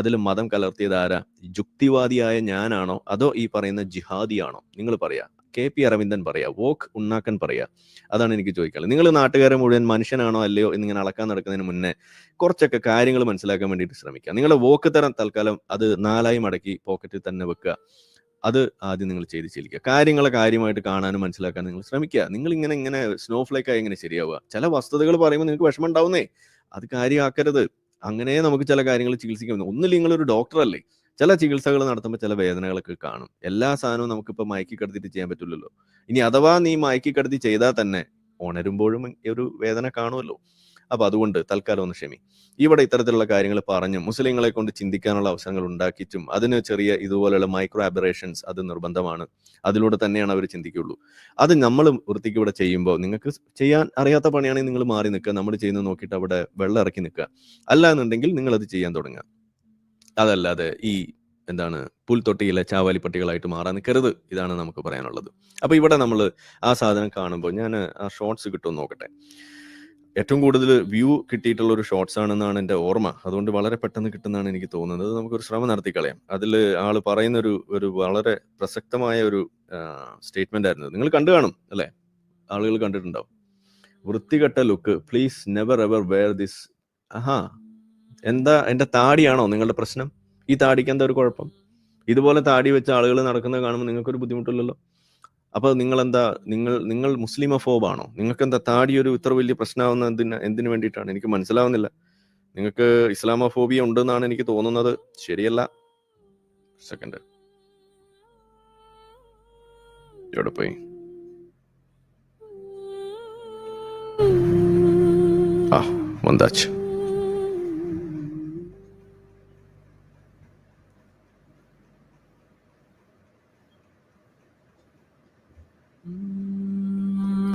അതിൽ മതം കലർത്തിയത് ആരാ? യുക്തിവാദിയായ ഞാനാണോ അതോ ഈ പറയുന്ന ജിഹാദിയാണോ? നിങ്ങൾ പറയാ. KP അരവിന്ദൻ പറയാ, വോക്ക് ഉണ്ണാക്കൻ പറയാ. അതാണ് എനിക്ക് ചോദിക്കാനുള്ളത്. നിങ്ങൾ നാട്ടുകാരെ മുഴുവൻ മനുഷ്യനാണോ അല്ലയോ എന്നിങ്ങനെ അളക്കാൻ നടക്കുന്നതിന് മുന്നേ കുറച്ചൊക്കെ കാര്യങ്ങൾ മനസ്സിലാക്കാൻ വേണ്ടിയിട്ട് ശ്രമിക്കുക. നിങ്ങളുടെ വോക്ക് തരം തൽക്കാലം അത് 4 മടക്കി പോക്കറ്റിൽ തന്നെ വെക്കുക. അത് ആദ്യം നിങ്ങൾ ചെയ്ത് ശീലിക്കുക. കാര്യങ്ങളെ കാര്യമായിട്ട് കാണാനും മനസ്സിലാക്കാനും നിങ്ങൾ ശ്രമിക്കുക. നിങ്ങൾ ഇങ്ങനെ സ്നോഫ്ലേക്കായി എങ്ങനെ ശരിയാവുക? ചില വസ്തുതകൾ പറയുമ്പോൾ നിങ്ങൾക്ക് വിഷമം ഉണ്ടാവുന്നേ, അത് കാര്യമാക്കരുത്. അങ്ങനെ നമുക്ക് ചില കാര്യങ്ങൾ ചികിത്സിക്കാൻ ഒന്നുമില്ല. നിങ്ങളൊരു ഡോക്ടറല്ലേ? ചില ചികിത്സകൾ നടത്തുമ്പോൾ ചില വേദനകളൊക്കെ കാണും. എല്ലാ സാധനവും നമുക്കിപ്പോൾ മയക്കി കിടത്തിയിട്ട് ചെയ്യാൻ പറ്റില്ലല്ലോ. ഇനി അഥവാ നീ മയക്കി കിടത്തി ചെയ്താൽ തന്നെ ഉണരുമ്പോഴും ഒരു വേദന കാണുമല്ലോ. അപ്പൊ അതുകൊണ്ട് തൽക്കാലം ഒന്ന് ക്ഷമി. ഇവിടെ ഇത്തരത്തിലുള്ള കാര്യങ്ങൾ പറഞ്ഞും മുസ്ലിങ്ങളെ കൊണ്ട് ചിന്തിക്കാനുള്ള അവസരങ്ങൾ ഉണ്ടാക്കിച്ചും അതിന് ചെറിയ ഇതുപോലെയുള്ള മൈക്രോ അബറേഷൻസ് അത് നിർബന്ധമാണ്. അതിലൂടെ തന്നെയാണ് അവർ ചിന്തിക്കുള്ളൂ. അത് നമ്മൾ വൃത്തിക്ക് ഇവിടെ ചെയ്യുമ്പോൾ നിങ്ങൾക്ക് ചെയ്യാൻ അറിയാത്ത പണിയാണെങ്കിൽ നിങ്ങൾ മാറി നിൽക്കുക, നമ്മൾ ചെയ്യുന്നത് നോക്കിയിട്ട് അവിടെ വെള്ളം ഇറക്കി നിൽക്കുക. അല്ല എന്നുണ്ടെങ്കിൽ നിങ്ങൾ അത് ചെയ്യാൻ തുടങ്ങുക. അതല്ലാതെ ഈ എന്താണ് പുൽത്തൊട്ടിയിലെ ചാവാലിപ്പട്ടികളായിട്ട് മാറാൻ നിൽക്കരുത്. ഇതാണ് നമുക്ക് പറയാനുള്ളത്. അപ്പൊ ഇവിടെ നമ്മൾ ആ സാധനം കാണുമ്പോൾ ഞാൻ ആ ഷോർട്സ് കിട്ടുമെന്ന് നോക്കട്ടെ. ഏറ്റവും കൂടുതൽ വ്യൂ കിട്ടിയിട്ടുള്ള ഒരു ഷോർട്സ് ആണെന്നാണ് എൻ്റെ ഓർമ്മ. അതുകൊണ്ട് വളരെ പെട്ടെന്ന് കിട്ടുന്നതാണ് എനിക്ക് തോന്നുന്നത്. നമുക്കൊരു ശ്രമം നടത്തി കളയാം. അതിൽ ആള് പറയുന്ന ഒരു വളരെ പ്രസക്തമായ ഒരു സ്റ്റേറ്റ്മെന്റ് ആയിരുന്നു. നിങ്ങൾ കണ്ടു കാണും അല്ലേ? ആളുകൾ കണ്ടിട്ടുണ്ടാവും. വൃത്തികെട്ട look, please never ever wear this. ആഹാ, എന്താ എൻ്റെ താടിയാണോ നിങ്ങളുടെ പ്രശ്നം? ഈ താടിക്ക് എന്താ ഒരു കുഴപ്പം? ഇതുപോലെ താടി വെച്ച ആളുകൾ നടക്കുന്നത് കാണുമ്പോൾ നിങ്ങൾക്കൊരു ബുദ്ധിമുട്ടില്ലല്ലോ. അപ്പൊ നിങ്ങൾ മുസ്ലിമോഫോബാണോ? നിങ്ങൾക്ക് എന്താ താടി ഒരു ഇത്ര വലിയ പ്രശ്നമാവുന്ന എന്തിനു വേണ്ടിയിട്ടാണ്? എനിക്ക് മനസ്സിലാവുന്നില്ല. നിങ്ങൾക്ക് ഇസ്ലാമോഫോബിയ ഉണ്ടെന്നാണ് എനിക്ക് തോന്നുന്നത്. ശരിയല്ല. സെക്കൻഡ്, എവിടെ പോയി? ആ, വന്താച്ച്.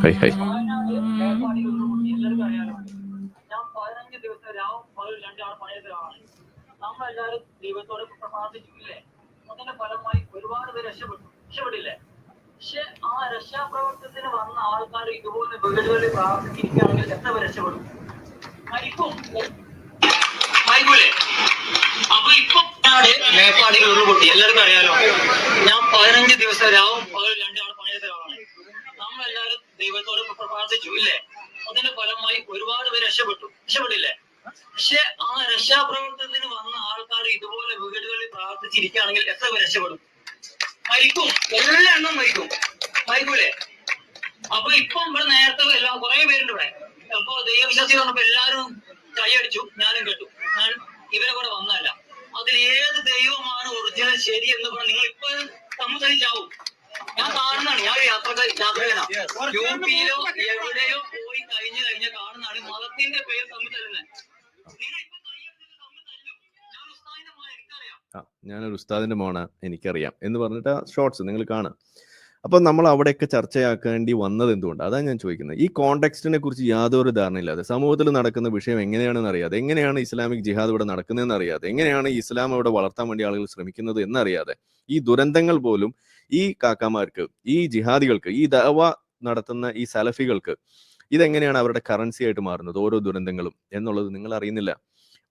High high. നമ്മളെല്ലാരും ദൈവത്തോട് പ്രാർത്ഥിച്ചില്ലേ? അതിന്റെ ഫലമായി ഒരുപാട് പേര് രക്ഷപ്പെട്ടില്ലേ? പക്ഷെ ആ രക്ഷാപ്രവർത്തനത്തിന് വന്ന ആൾക്കാർ ഇതുപോലെ വീടുകളിൽ പ്രാർത്ഥിച്ചിരിക്കുകയാണെങ്കിൽ എത്ര പേര് രക്ഷപ്പെടും? മരിക്കൂലേ? അപ്പൊ ഇപ്പൊ നേപ്പാളിൽ ഉരുൾപൊട്ടി, എല്ലാവർക്കും അറിയാലോ. ഞാൻ 15 ദിവസം രാവും പകൽ 2 ആൾ പണിയെടുത്ത ഒരാളാണ്. നമ്മളെല്ലാരും ദൈവത്തോട് പ്രാർത്ഥിച്ചു ഇല്ലേ? അതിന്റെ ഫലമായി ഒരുപാട് പേര് രക്ഷപ്പെട്ടില്ലേ? പക്ഷെ ആ രക്ഷാപ്രവർത്തനത്തിന് വന്ന ആൾക്കാർ ഇതുപോലെ വീടുകളിൽ പ്രാർത്ഥിച്ചിരിക്കുകയാണെങ്കിൽ എത്ര പേര് രക്ഷപ്പെടും? മരിക്കും, എല്ലാ എണ്ണം മരിക്കൂലേ? അപ്പൊ ഇപ്പം ഇവിടെ നേരത്തെ എല്ലാം കുറെ പേരുണ്ട് ഇവിടെ. അപ്പൊ ദൈവവിശ്വാസികൾ വന്നപ്പോ എല്ലാരും കൈയടിച്ചു, ഞാനും കേട്ടു. ഞാൻ ഇവരെ കൂടെ വന്നതല്ല. അതിൽ ഏത് ദൈവമാണ് ഒറിജിനൽ ശരി എന്ന് പറഞ്ഞാൽ നിങ്ങൾ ഇപ്പൊ സമ്മതിച്ചാവും. ഞാൻ കാണുന്നതാണ്. ഞാൻ യാത്രകനാ. യുപിയിലോ എവിടെയോ പോയി കഴിഞ്ഞ കാണുന്നതാണ്. മതത്തിന്റെ പേര് തമ്മിൽ തരുന്നത്. ഞാനൊരു ഉസ്താദിന്റെ മോനാ, എനിക്കറിയാം എന്ന് പറഞ്ഞിട്ട് ഷോർട്സ് നിങ്ങൾ കാണാം. അപ്പൊ നമ്മൾ അവിടെയൊക്കെ ചർച്ചയാക്കേണ്ടി വന്നത് എന്തുകൊണ്ട്? അതാണ് ഞാൻ ചോദിക്കുന്നത്. ഈ കോണ്ടെക്സ്റ്റിനെ കുറിച്ച് യാതൊരു ധാരണയില്ലാതെ, സമൂഹത്തിൽ നടക്കുന്ന വിഷയം എങ്ങനെയാണെന്ന് അറിയാതെ, എങ്ങനെയാണ് ഇസ്ലാമിക് ജിഹാദ് ഇവിടെ നടക്കുന്നതെന്ന് അറിയാതെ, എങ്ങനെയാണ് ഇസ്ലാം ഇവിടെ വളർത്താൻ വേണ്ടി ആളുകൾ ശ്രമിക്കുന്നത് എന്നറിയാതെ, ഈ ദുരന്തങ്ങൾ പോലും ഈ കാക്കാമാർക്ക്, ഈ ജിഹാദികൾക്ക്, ഈ ദഅവ നടത്തുന്ന ഈ സലഫികൾക്ക് ഇതെങ്ങനെയാണ് അവരുടെ കറൻസി ആയിട്ട് മാറുന്നത്, ഓരോ ദുരന്തങ്ങളും എന്നുള്ളത് നിങ്ങൾ അറിയുന്നില്ല.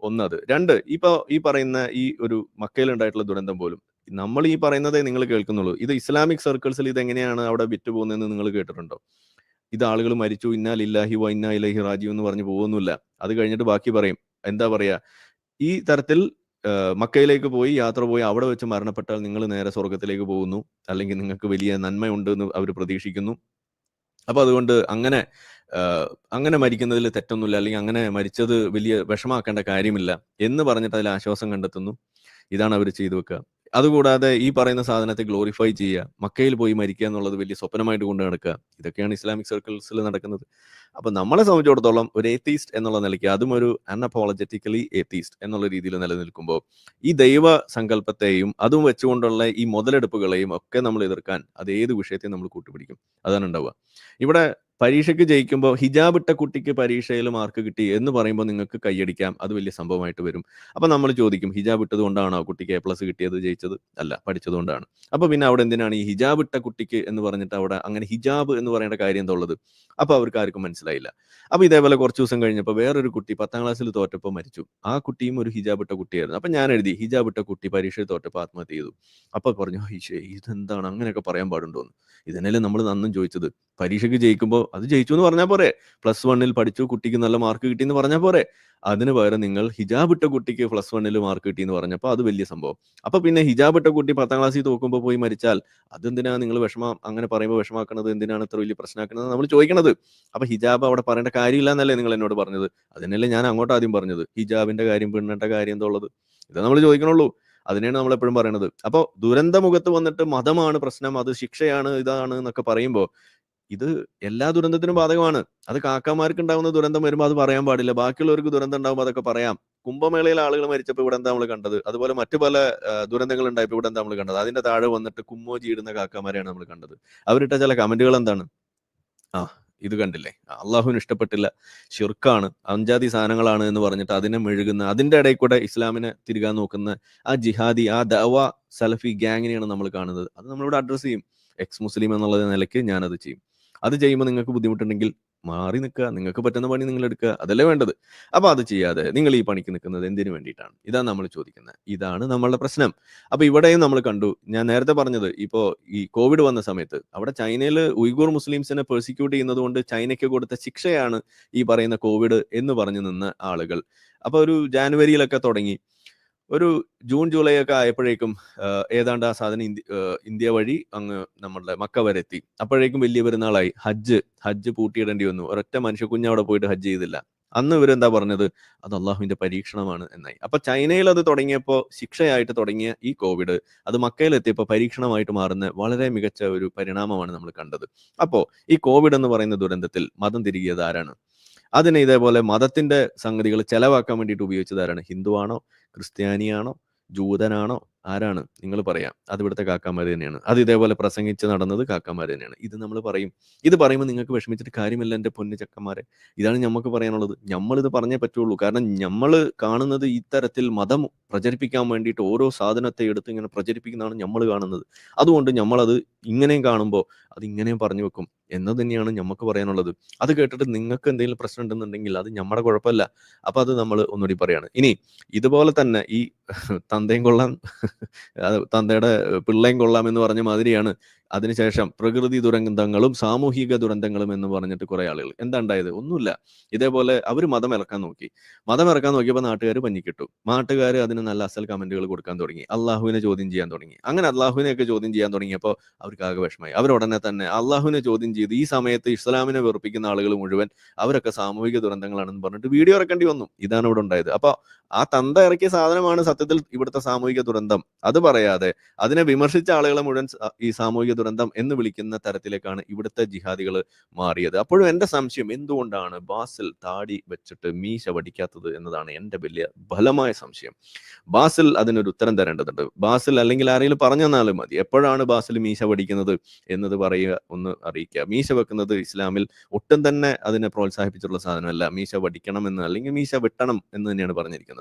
ഒന്നത്. രണ്ട്, ഇപ്പൊ ഈ പറയുന്ന ഈ ഒരു മക്കയിലുണ്ടായിട്ടുള്ള ദുരന്തം പോലും നമ്മൾ ഈ പറയുന്നതേ നിങ്ങൾ കേൾക്കുന്നുള്ളൂ. ഇത് ഇസ്ലാമിക് സർക്കിൾസിൽ ഇതെങ്ങനെയാണ് അവിടെ വിറ്റുപോകുന്നതെന്ന് നിങ്ങൾ കേട്ടിട്ടുണ്ടോ? ഇത് ആളുകൾ മരിച്ചു, ഇന്നാ ലില്ലാഹി വ ഇന്നാ ഇലൈഹി റാജിഊൻ എന്ന് പറഞ്ഞു പോകുന്നില്ല. അത് കഴിഞ്ഞിട്ട് ബാക്കി പറയും. എന്താ പറയാ, ഈ തരത്തിൽ മക്കയിലേക്ക് പോയി യാത്ര പോയി അവിടെ വെച്ച് മരണപ്പെട്ടാൽ നിങ്ങൾ നേരെ സ്വർഗത്തിലേക്ക് പോകുന്നു, അല്ലെങ്കിൽ നിങ്ങൾക്ക് വലിയ നന്മയുണ്ട് എന്ന് അവർ പ്രതീക്ഷിക്കുന്നു. അപ്പൊ അതുകൊണ്ട് അങ്ങനെ മരിക്കുന്നതിൽ തെറ്റൊന്നുമില്ല, അല്ലെങ്കിൽ അങ്ങനെ മരിച്ചത് വലിയ വിഷമാക്കേണ്ട കാര്യമില്ല എന്ന് പറഞ്ഞിട്ട് അതിൽ ആശ്വാസം കണ്ടെത്തുന്നു. ഇതാണ് അവർ ചെയ്തു വെക്കുക. അതുകൂടാതെ ഈ പറയുന്ന സാധനത്തെ ഗ്ലോറിഫൈ ചെയ്യുക, മക്കയിൽ പോയി മരിക്കുക എന്നുള്ളത് വലിയ സ്വപ്നമായിട്ട് കൊണ്ട് നടക്കുക. ഇതൊക്കെയാണ് ഇസ്ലാമിക് സർക്കിൾസിൽ നടക്കുന്നത്. അപ്പൊ നമ്മളെ സംബന്ധിച്ചിടത്തോളം ഒരു ഏത്തീസ്റ്റ് എന്നുള്ള നിലയ്ക്ക്, അതും ഒരു അൺഅപ്പോളജറ്റിക്കലി ഏത്തീസ്റ്റ് എന്നുള്ള രീതിയിൽ നിലനിൽക്കുമ്പോൾ, ഈ ദൈവ സങ്കല്പത്തെയും അതും വെച്ചുകൊണ്ടുള്ള ഈ മുതലെടുപ്പുകളെയും ഒക്കെ നമ്മൾ എതിർക്കാൻ അത് ഏത് വിഷയത്തെയും നമ്മൾ കൂട്ടുപിടിക്കും. അതാണ് ഉണ്ടാവുക. ഇവിടെ പരീക്ഷയ്ക്ക് ജയിക്കുമ്പോൾ ഹിജാബ് ഇട്ട കുട്ടിക്ക് പരീക്ഷയിൽ മാർക്ക് കിട്ടി എന്ന് പറയുമ്പോൾ നിങ്ങൾക്ക് കൈയടിക്കാം, അത് വലിയ സംഭവമായിട്ട് വരും. അപ്പൊ നമ്മൾ ചോദിക്കും, ഹിജാബ് ഇട്ടത് കൊണ്ടാണോ കുട്ടിക്ക് A+ കിട്ടിയത്, ജയിച്ചത്? അല്ല, പഠിച്ചതുകൊണ്ടാണ്. അപ്പൊ പിന്നെ അവിടെ എന്തിനാണ് ഈ ഹിജാബ് ഇട്ട കുട്ടിക്ക് എന്ന് പറഞ്ഞിട്ട് അവിടെ അങ്ങനെ ഹിജാബ് എന്ന് പറയേണ്ട കാര്യം എന്തുള്ളത്? അപ്പൊ അവർക്ക് ആർക്കും മനസ്സിലായില്ല. അപ്പൊ ഇതേപോലെ കുറച്ച് ദിവസം കഴിഞ്ഞപ്പോൾ വേറൊരു കുട്ടി 10ാം ക്ലാസ്സിൽ തോറ്റപ്പോൾ മരിച്ചു. ആ കുട്ടിയും ഒരു ഹിജാബ് ഇട്ട കുട്ടിയായിരുന്നു. അപ്പൊ ഞാൻ എഴുതി, ഹിജാബ് ഇട്ട കുട്ടി പരീക്ഷയിൽ തോറ്റപ്പോൾ ആത്മഹത്യ ചെയ്തു. അപ്പൊ പറഞ്ഞു, ഇതെന്താണ്, അങ്ങനെയൊക്കെ പറയാൻ പാടുണ്ടോന്ന്? ഇതിനല്ലേ നമ്മൾ അന്നും ചോദിച്ചത്. പരീക്ഷയ്ക്ക് ജയിക്കുമ്പോൾ അത് ജയിച്ചു എന്ന് പറഞ്ഞാൽ പോരെ? +1 പഠിച്ചു, കുട്ടിക്ക് നല്ല മാർക്ക് കിട്ടി എന്ന് പറഞ്ഞാൽ പോരെ? അതിന് പകരം നിങ്ങൾ ഹിജാബ് ഇട്ട കുട്ടിക്ക് +1 മാർക്ക് കിട്ടി എന്ന് പറഞ്ഞപ്പോൾ അത് വലിയ സംഭവം. അപ്പൊ പിന്നെ ഹിജാബ് ഇട്ട കുട്ടി 10ാം ക്ലാസ്സിൽ തോക്കുമ്പോൾ പോയി മരിച്ചാൽ അതെന്തിനാ നിങ്ങൾ അങ്ങനെ പറയുമ്പോൾ വിഷമാക്കുന്നത്? എന്തിനാണ് ഇത്ര വലിയ പ്രശ്നമാക്കുന്നത് നമ്മൾ ചോദിക്കണത്? അപ്പൊ ഹിജാബ് അവിടെ പറയേണ്ട കാര്യമില്ല എന്നല്ലേ നിങ്ങൾ എന്നോട് പറഞ്ഞത്? അതിനല്ലേ ഞാൻ അങ്ങോട്ട് ആദ്യം പറഞ്ഞത്, ഹിജാബിന്റെ കാര്യം, പെണ്ണിന്റെ കാര്യം എന്തുള്ളത്? ഇത് നമ്മൾ ചോദിക്കണുള്ളൂ. അതിനെയാണ് നമ്മൾ എപ്പോഴും പറയണത്. അപ്പോൾ ദുരന്തമുഖത്ത് വന്നിട്ട് മതമാണ് പ്രശ്നം, അത് ശിക്ഷയാണ്, ഇതാണ് എന്നൊക്കെ പറയുമ്പോൾ ഇത് എല്ലാ ദുരന്തത്തിനും ബാധകമാണ്. അത് കാക്കമാർക്ക് ഉണ്ടാകുന്ന ദുരന്തം വരുമ്പോൾ അത് പറയാൻ പാടില്ല. ബാക്കിയുള്ളവർക്ക് ദുരന്തം ഉണ്ടാകുമ്പോൾ അതൊക്കെ പറയാം. കുംഭമേളയിൽ ആളുകൾ മരിച്ചപ്പോൾ ഇവിടെ എന്താ നമ്മൾ കണ്ടത്? അതുപോലെ മറ്റു പല ദുരന്തങ്ങൾ ഉണ്ടായപ്പോൾ ഇവിടെ എന്താ നമ്മൾ കണ്ടത്? അതിന്റെ താഴെ വന്നിട്ട് കുമ്മോജി ഇടുന്ന കാക്കമാരെയാണ് നമ്മൾ കണ്ടത്. അവരിട്ട ചില കമന്റുകൾ എന്താണ്? ഇത് കണ്ടില്ലേ, അള്ളാഹുവിന് ഇഷ്ടപ്പെട്ടില്ല, ഷിർക്കാണ്, അഞ്ചാതി സാധനങ്ങളാണ് എന്ന് പറഞ്ഞിട്ട് അതിനെ മെഴുകുന്ന, അതിന്റെ ഇടയിൽ കൂടെ ഇസ്ലാമിനെ തിരികാൻ നോക്കുന്ന ആ ജിഹാദി, ആ ദഅവ സലഫി ഗ്യാങ്ങിനെയാണ് നമ്മൾ കാണുന്നത്. അത് നമ്മളിവിടെ അഡ്രസ് ചെയ്യും. എക്സ് മുസ്ലിം എന്നുള്ള നിലയ്ക്ക് ഞാനത് ചെയ്യും. അത് ചെയ്യുമ്പോൾ നിങ്ങൾക്ക് ബുദ്ധിമുട്ടുണ്ടെങ്കിൽ മാറി നിൽക്കുക, നിങ്ങൾക്ക് പറ്റുന്ന പണി നിങ്ങൾ എടുക്കുക, അതല്ലേ വേണ്ടത്. അപ്പൊ അത് ചെയ്യാതെ നിങ്ങൾ ഈ പണിക്ക് നിൽക്കുന്നത് എന്തിനു വേണ്ടിയിട്ടാണ്? ഇതാണ് നമ്മൾ ചോദിക്കുന്നത്. ഇതാണ് നമ്മളുടെ പ്രശ്നം. അപ്പൊ ഇവിടെയും നമ്മൾ കണ്ടു, ഞാൻ നേരത്തെ പറഞ്ഞത്, ഇപ്പോ ഈ കോവിഡ് വന്ന സമയത്ത് അവിടെ ചൈനയിൽ ഉയ്ഗൂർ മുസ്ലിംസിനെ പെർസിക്യൂട്ട് ചെയ്യുന്നത് കൊണ്ട് ചൈനയ്ക്ക് കൊടുത്ത ശിക്ഷയാണ് ഈ പറയുന്ന കോവിഡ് എന്ന് പറഞ്ഞു നിന്ന ആളുകൾ. അപ്പൊ ഒരു ജാനുവരിയിലൊക്കെ തുടങ്ങി, ഒരു ജൂൺ ജൂലൈ ഒക്കെ ആയപ്പോഴേക്കും ഏതാണ്ട് ആ സാധനം ഇന്ത്യ വഴി അങ്ങ് നമ്മളുടെ മക്ക വരെ എത്തി. അപ്പോഴേക്കും വലിയ പെരുന്നാളായി. ഹജ്ജ് പൂട്ടിയിടേണ്ടി വന്നു. ഒരൊറ്റ മനുഷ്യ കുഞ്ഞ് അവിടെ പോയിട്ട് ഹജ്ജ് ചെയ്തില്ല. അന്ന് ഇവരെന്താ പറഞ്ഞത്? അത് അള്ളാഹുവിന്റെ പരീക്ഷണമാണ് എന്നായി. അപ്പൊ ചൈനയിൽ അത് തുടങ്ങിയപ്പോൾ ശിക്ഷയായിട്ട് തുടങ്ങിയ ഈ കോവിഡ് അത് മക്കയിലെത്തിയപ്പോൾ പരീക്ഷണമായിട്ട് മാറുന്ന വളരെ മികച്ച ഒരു പരിണാമമാണ് നമ്മൾ കണ്ടത്. അപ്പോ ഈ കോവിഡ് എന്ന് പറയുന്ന ദുരന്തത്തിൽ മതം തിരികിയത് ആരാണ്? അതിനെ ഇതേപോലെ മതത്തിന്റെ സംഗതികൾ ചെലവാക്കാൻ വേണ്ടിയിട്ട് ഉപയോഗിച്ചത് ആരാണ്? ഹിന്ദുവാണോ, ക്രിസ്ത്യാനിയാണോ, ജൂതനാണോ, ആരാണ്? നിങ്ങൾ പറയാം. അത് ഇവിടുത്തെ കാക്കാമാർ തന്നെയാണ്. അത് ഇതേപോലെ പ്രസംഗിച്ച് നടന്നത് കാക്കാമാർ തന്നെയാണ്. ഇത് നമ്മൾ പറയും. ഇത് പറയുമ്പോൾ നിങ്ങൾക്ക് വിഷമിച്ചിട്ട് കാര്യമില്ല എൻ്റെ പൊന്നു ചക്കന്മാരെ. ഇതാണ് നമുക്ക് പറയാനുള്ളത്. നമ്മളിത് പറഞ്ഞേ പറ്റുള്ളൂ. കാരണം നമ്മൾ കാണുന്നത് ഇത്തരത്തിൽ മതം പ്രചരിപ്പിക്കാൻ വേണ്ടിയിട്ട് ഓരോ സാധനത്തെ എടുത്ത് ഇങ്ങനെ പ്രചരിപ്പിക്കുന്നതാണ് നമ്മൾ കാണുന്നത്. അതുകൊണ്ട് നമ്മളത് ഇങ്ങനെയും കാണുമ്പോൾ അത് ഇങ്ങനെയും പറഞ്ഞു വെക്കും എന്ന് തന്നെയാണ് നമുക്ക് പറയാനുള്ളത്. അത് കേട്ടിട്ട് നിങ്ങൾക്ക് എന്തെങ്കിലും പ്രശ്നം ഉണ്ടെന്നുണ്ടെങ്കിൽ അത് നമ്മുടെ കുഴപ്പമില്ല. അപ്പൊ അത് നമ്മൾ ഒന്നുകൂടി പറയാണ്. ഇനി ഇതുപോലെ തന്നെ ഈ തന്തയും കൊള്ളാം തന്തയുടെ പിള്ളയും കൊള്ളാം എന്ന് പറഞ്ഞ മാതിരിയാണ് അതിനുശേഷം പ്രകൃതി ദുരന്തങ്ങളും സാമൂഹിക ദുരന്തങ്ങളും എന്ന് പറഞ്ഞിട്ട് കുറെ ആളുകൾ. എന്താ ഉണ്ടായത്? ഒന്നുമില്ല. ഇതേപോലെ അവർ മതം ഇറക്കാൻ നോക്കിയപ്പോൾ നാട്ടുകാർ പഞ്ഞിക്കിട്ടു. നാട്ടുകാർ അതിന് നല്ല അസൽ കമന്റുകൾ കൊടുക്കാൻ തുടങ്ങി, അള്ളാഹുവിനെ ചോദ്യം ചെയ്യാൻ തുടങ്ങി. അങ്ങനെ അള്ളാഹുവിനെയൊക്കെ ചോദ്യം ചെയ്യാൻ തുടങ്ങിയപ്പോൾ അവർക്ക് ആകെ വിഷമമായി. അവരുടനെ തന്നെ അള്ളാഹുവിനെ ചോദ്യം ചെയ്ത് ഈ സമയത്ത് ഇസ്ലാമിനെ വെറുപ്പിക്കുന്ന ആളുകൾ മുഴുവൻ അവരൊക്കെ സാമൂഹിക ദുരന്തങ്ങളാണെന്ന് പറഞ്ഞിട്ട് വീഡിയോ ഇറക്കേണ്ടി വന്നു. ഇതാണ് ഇവിടെ ഉണ്ടായത്. അപ്പൊ ആ തന്ത ഇറക്കിയ സാധനമാണ് സത്യത്തിൽ ഇവിടുത്തെ സാമൂഹിക ദുരന്തം. അത് പറയാതെ അതിനെ വിമർശിച്ച ആളുകളെ മുഴുവൻ ഈ സാമൂഹിക ദുരന്തം എന്ന് വിളിക്കുന്ന തരത്തിലേക്കാണ് ഇവിടുത്തെ ജിഹാദികൾ മാറിയത്. അപ്പോഴും എന്റെ സംശയം, എന്തുകൊണ്ടാണ് ബാസിൽ താടി വെച്ചിട്ട് മീശ വടിക്കാത്തത് എന്നതാണ് എന്റെ വലിയ ബലമായ സംശയം. ബാസിൽ അതിനൊരു ഉത്തരം തരേണ്ടതുണ്ട്. ബാസിൽ അല്ലെങ്കിൽ ആരെങ്കിലും പറഞ്ഞു തന്നാലും മതി. എപ്പോഴാണ് ബാസിൽ മീശ വടിക്കുന്നത് എന്നത് പറയുക, ഒന്ന് അറിയിക്കുക. മീശ വെക്കുന്നത് ഇസ്ലാമിൽ ഒട്ടും തന്നെ അതിനെ പ്രോത്സാഹിപ്പിച്ചിട്ടുള്ള സാധനമല്ല. മീശ വടിക്കണം എന്ന് അല്ലെങ്കിൽ മീശ വെട്ടണം എന്ന് തന്നെയാണ് പറഞ്ഞിരിക്കുന്നത്.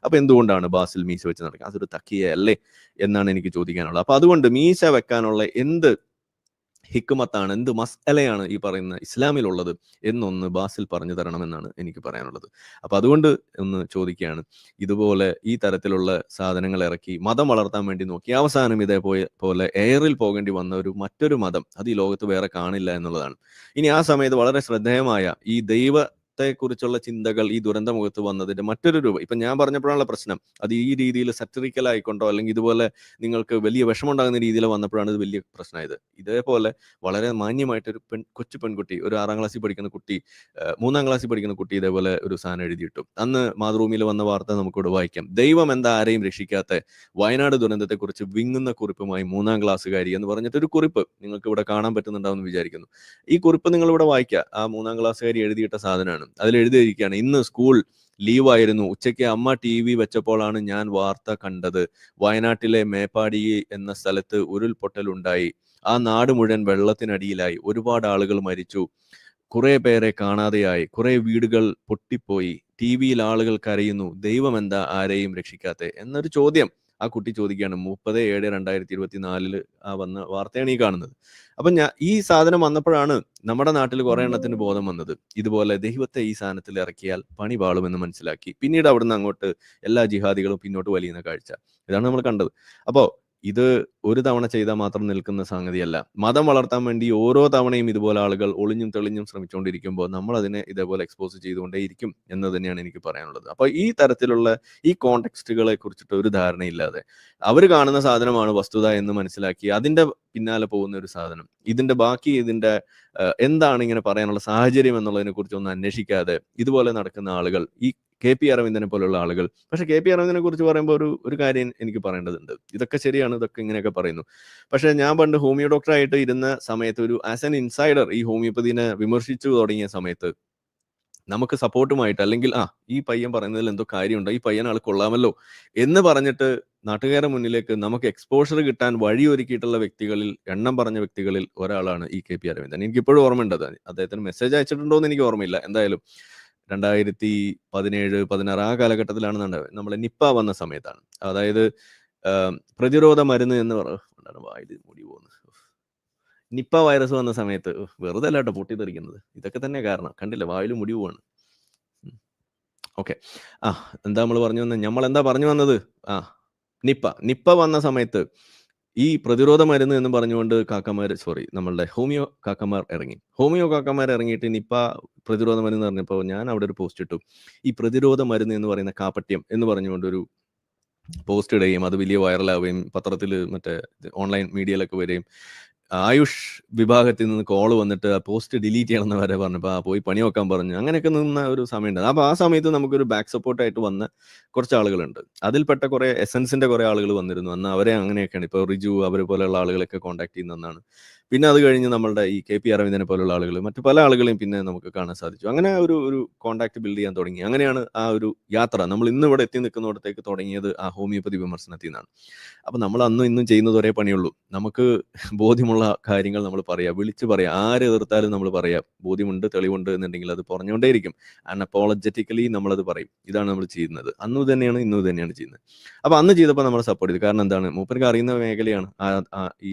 അപ്പൊ എന്തുകൊണ്ടാണ് ബാസിൽ മീശ വെച്ച് നടക്കുക? അതൊരു തക്കിയ അല്ലേ എന്നാണ് എനിക്ക് ചോദിക്കാനുള്ളത്. അപ്പൊ അതുകൊണ്ട് മീശ വെക്കാനുള്ള എന്ത് ഹിക്മത്താണ്, എന്ത് മസ്അലയാണ് ഈ പറയുന്ന ഇസ്ലാമിലുള്ളത് എന്നൊന്ന് ബാസിൽ പറഞ്ഞു തരണമെന്നാണ് എനിക്ക് പറയാനുള്ളത്. അപ്പൊ അതുകൊണ്ട് ഒന്ന് ചോദിക്കുകയാണ്, ഇതുപോലെ ഈ തരത്തിലുള്ള സാധനങ്ങൾ ഇറക്കി മതം വളർത്താൻ വേണ്ടി നോക്കി അവസാനം ഇതേപോലെ എയറിൽ പോകേണ്ടി വന്ന മറ്റൊരു മതം അത് ഈ ലോകത്ത് വേറെ കാണില്ല എന്നുള്ളതാണ്. ഇനി ആ സമയത്ത് വളരെ ശ്രദ്ധേയമായ ഈ കുറിച്ചുള്ള ചിന്തകൾ ഈ ദുരന്തമുഖത്ത് വന്നതിന്റെ മറ്റൊരു രൂപം ഇപ്പൊ ഞാൻ പറഞ്ഞപ്പോഴാണുള്ള പ്രശ്നം. അത് ഈ രീതിയിൽ സറ്ററിക്കൽ ആയിക്കൊണ്ടോ അല്ലെങ്കിൽ ഇതുപോലെ നിങ്ങൾക്ക് വലിയ വിഷമമുണ്ടാകുന്ന രീതിയിൽ വന്നപ്പോഴാണ് ഇത് വലിയ പ്രശ്നമായത്. ഇതേപോലെ വളരെ മാന്യമായിട്ടൊരു കൊച്ചു പെൺകുട്ടി, ഒരു 6ാം ക്ലാസ്സിൽ പഠിക്കുന്ന കുട്ടി, 3ാം ക്ലാസ്സിൽ പഠിക്കുന്ന കുട്ടി ഇതേപോലെ ഒരു സാധനം എഴുതിയിട്ടു. അന്ന് മാതൃഭൂമിയിൽ വന്ന വാർത്ത നമുക്കിവിടെ വായിക്കാം. ദൈവം എന്താ ആരെയും രക്ഷിക്കാത്ത, വയനാട് ദുരന്തത്തെക്കുറിച്ച് വിങ്ങുന്ന കുറിപ്പുമായി 3ാം ക്ലാസ്സുകാരി എന്ന് പറഞ്ഞിട്ട് ഒരു കുറിപ്പ് നിങ്ങൾക്ക് ഇവിടെ കാണാൻ പറ്റുന്നുണ്ടാവും എന്ന് വിചാരിക്കുന്നു. ഈ കുറിപ്പ് നിങ്ങൾ ഇവിടെ വായിക്കുക. ആ 3ാം ക്ലാസ്സുകാരി എഴുതിയിട്ട സാധനമാണ്. അതിൽ എഴുതിയിരിക്കുകയാണ്, ഇന്ന് സ്കൂൾ ലീവായിരുന്നു, ഉച്ചയ്ക്ക് അമ്മ TV വെച്ചപ്പോഴാണ് ഞാൻ വാർത്ത കണ്ടത്. വയനാട്ടിലെ മേപ്പാടി എന്ന സ്ഥലത്ത് ഉരുൾപൊട്ടലുണ്ടായി. ആ നാട് മുഴുവൻ വെള്ളത്തിനടിയിലായി. ഒരുപാട് ആളുകൾ മരിച്ചു, കുറെ പേരെ കാണാതെയായി, കുറെ വീടുകൾ പൊട്ടിപ്പോയി. TV ആളുകൾ കരയുന്നു, ദൈവം എന്താ ആരെയും രക്ഷിക്കാത്തെ എന്നൊരു ചോദ്യം ആ കുട്ടി ചോദിക്കുകയാണ്. 30/7/2024 ആ വന്ന വാർത്തയാണ് ഈ കാണുന്നത്. അപ്പൊ ഈ സാധനം വന്നപ്പോഴാണ് നമ്മുടെ നാട്ടിൽ കുറെ എണ്ണത്തിന് ബോധം വന്നത്. ഇതുപോലെ ദൈവത്തെ ഈ സാധനത്തിൽ ഇറക്കിയാൽ പണി പാളുമെന്ന് മനസ്സിലാക്കി. പിന്നീട് അവിടുന്ന് അങ്ങോട്ട് എല്ലാ ജിഹാദികളും പിന്നോട്ട് വലിയുന്ന കാഴ്ച ഇതാണ് നമ്മൾ കണ്ടത്. അപ്പോ ഇത് ഒരു തവണ ചെയ്താൽ മാത്രം നിൽക്കുന്ന സംഗതിയല്ല. മതം വളർത്താൻ വേണ്ടി ഓരോ തവണയും ഇതുപോലെ ആളുകൾ ഒളിഞ്ഞും തെളിഞ്ഞും ശ്രമിച്ചുകൊണ്ടിരിക്കുമ്പോൾ നമ്മൾ അതിനെ ഇതേപോലെ എക്സ്പോസ് ചെയ്തുകൊണ്ടേയിരിക്കും എന്ന് തന്നെയാണ് എനിക്ക് പറയാനുള്ളത്. അപ്പൊ ഈ തരത്തിലുള്ള ഈ കോണ്ടെക്സ്റ്റുകളെ കുറിച്ചിട്ട് ഒരു ധാരണയില്ലാതെ അവർ കാണുന്ന സാധനമാണ് വസ്തുത എന്ന് മനസ്സിലാക്കി അതിന്റെ പിന്നാലെ പോകുന്ന ഒരു സാധനം, ഇതിന്റെ ബാക്കി ഇതിന്റെ എന്താണ് ഇങ്ങനെ പറയാനുള്ള സാഹചര്യം എന്നുള്ളതിനെ കുറിച്ച് ഒന്നും അന്വേഷിക്കാതെ ഇതുപോലെ നടക്കുന്ന ആളുകൾ ഈ KP അരവിന്ദനെ പോലുള്ള ആളുകൾ. പക്ഷെ KP അരവിന്ദനെ കുറിച്ച് പറയുമ്പോൾ ഒരു കാര്യം എനിക്ക് പറയേണ്ടതുണ്ട്. ഇതൊക്കെ ശരിയാണ്, ഇതൊക്കെ ഇങ്ങനെയൊക്കെ പറയുന്നു. പക്ഷെ ഞാൻ പണ്ട് ഹോമിയോ ഡോക്ടറായിട്ട് ഇരുന്ന സമയത്ത് ആസ് ആൻ ഇൻസൈഡർ ഈ ഹോമിയോപ്പതിനെ വിമർശിച്ചു തുടങ്ങിയ സമയത്ത് നമുക്ക് സപ്പോർട്ടുമായിട്ട്, അല്ലെങ്കിൽ ഈ പയ്യൻ പറയുന്നതിൽ എന്തോ കാര്യമുണ്ട്, ഈ പയ്യൻ ആൾ കൊള്ളാമല്ലോ എന്ന് പറഞ്ഞിട്ട് നാട്ടുകാരുടെ മുന്നിലേക്ക് നമുക്ക് എക്സ്പോഷർ കിട്ടാൻ വഴിയൊരുക്കിയിട്ടുള്ള വ്യക്തികളിൽ, എണ്ണം പറഞ്ഞ വ്യക്തികളിൽ ഒരാളാണ് ഈ KP അരവിന്ദൻ. എനിക്കിപ്പോഴും ഓർമ്മയുണ്ട്. അദ്ദേഹത്തിന് മെസ്സേജ് അയച്ചിട്ടുണ്ടോ എന്ന് എനിക്ക് ഓർമ്മയില്ല. എന്തായാലും 2017-16 ആ കാലഘട്ടത്തിലാണ് നമ്മളെ നിപ്പ വന്ന സമയത്താണ്. അതായത് പ്രതിരോധ മരുന്ന് എന്ന് വായിൽ മുടി പോകുന്നത്, നിപ്പ വൈറസ് വന്ന സമയത്ത് വെറുതെ അല്ല കേട്ടോ പൊട്ടിത്തെറിക്കുന്നത്. ഇതൊക്കെ തന്നെ കാരണം. കണ്ടില്ല, വായിൽ മുടി പോവാണ്. ഓക്കെ, എന്താ നമ്മൾ പറഞ്ഞു വന്നത്? നമ്മളെന്താ പറഞ്ഞു വന്നത്? നിപ്പ വന്ന സമയത്ത് ഈ പ്രതിരോധ മരുന്ന് എന്ന് പറഞ്ഞുകൊണ്ട് നമ്മളുടെ ഹോമിയോ കാക്കമാർ ഇറങ്ങിയിട്ട് നിപ്പ പ്രതിരോധ മരുന്ന് പറഞ്ഞപ്പോൾ ഞാൻ അവിടെ ഒരു പോസ്റ്റ് ഇട്ടു. ഈ പ്രതിരോധ മരുന്ന് എന്ന് പറയുന്ന കാപ്പട്യം എന്ന് പറഞ്ഞുകൊണ്ട് ഒരു പോസ്റ്റ് ഇടുകയും അത് വലിയ വൈറലാവുകയും പത്രത്തിൽ മറ്റേ ഓൺലൈൻ മീഡിയയിലൊക്കെ വരികയും ആയുഷ് വിഭാഗത്തിൽ നിന്ന് കോള് വന്നിട്ട് ആ പോസ്റ്റ് ഡിലീറ്റ് ചെയ്യണമെന്ന് വരെ പറഞ്ഞപ്പോൾ പോയി പണി നോക്കാൻ പറഞ്ഞു. അങ്ങനെയൊക്കെ നിന്ന ഒരു സമയമുണ്ട്. അപ്പോൾ ആ സമയത്ത് നമുക്കൊരു ബാക്ക് സപ്പോർട്ടായിട്ട് വന്ന കുറച്ച് ആളുകളുണ്ട്. അതിൽപ്പെട്ട കുറേ എസൻസിന്റെ കുറേ ആളുകൾ വന്നിരുന്നു. അന്ന് അവരെ അങ്ങനെയൊക്കെയാണ്. ഇപ്പോൾ റിജു അവരെ പോലെയുള്ള ആളുകളൊക്കെ കോൺടാക്ട് ചെയ്യുന്നതാണ്. പിന്നെ അത് കഴിഞ്ഞ് നമ്മളുടെ ഈ KP അരവിന്ദനെ പോലുള്ള ആളുകൾ, മറ്റു പല ആളുകളെയും പിന്നെ നമുക്ക് കാണാൻ സാധിച്ചു. അങ്ങനെ ഒരു കോൺടാക്ട് ബിൽഡ് ചെയ്യാൻ തുടങ്ങി. അങ്ങനെയാണ് ആ ഒരു യാത്ര നമ്മൾ ഇന്ന് ഇവിടെ എത്തി നിൽക്കുന്നിടത്തേക്ക് തുടങ്ങിയത് ആ ഹോമിയോപ്പതി വിമർശനത്തിൽ നിന്നാണ്. അപ്പം നമ്മൾ അന്നും ഇന്നും ചെയ്യുന്നത് ഒരേ പണിയുള്ളൂ. നമുക്ക് ബോധ്യമുള്ള കാര്യങ്ങൾ നമ്മൾ പറയാം, വിളിച്ച് പറയാം. ആര് എതിർത്താലും നമ്മൾ പറയാം. ബോധ്യമുണ്ട്, തെളിവുണ്ട് എന്നുണ്ടെങ്കിൽ അത് പറഞ്ഞുകൊണ്ടേയിരിക്കും. അൺഅപ്പോളജറ്റിക്കലി നമ്മളത് പറയും. ഇതാണ് നമ്മൾ ചെയ്യുന്നത്. അന്നും തന്നെയാണ്, ഇന്നും തന്നെയാണ് ചെയ്യുന്നത്. അപ്പം അന്ന് ചെയ്തപ്പോൾ നമ്മൾ സപ്പോർട്ട് ചെയ്തു. കാരണം എന്താണ്, മൂപ്പർക്ക് അറിയുന്ന മേഖലയാണ് ഈ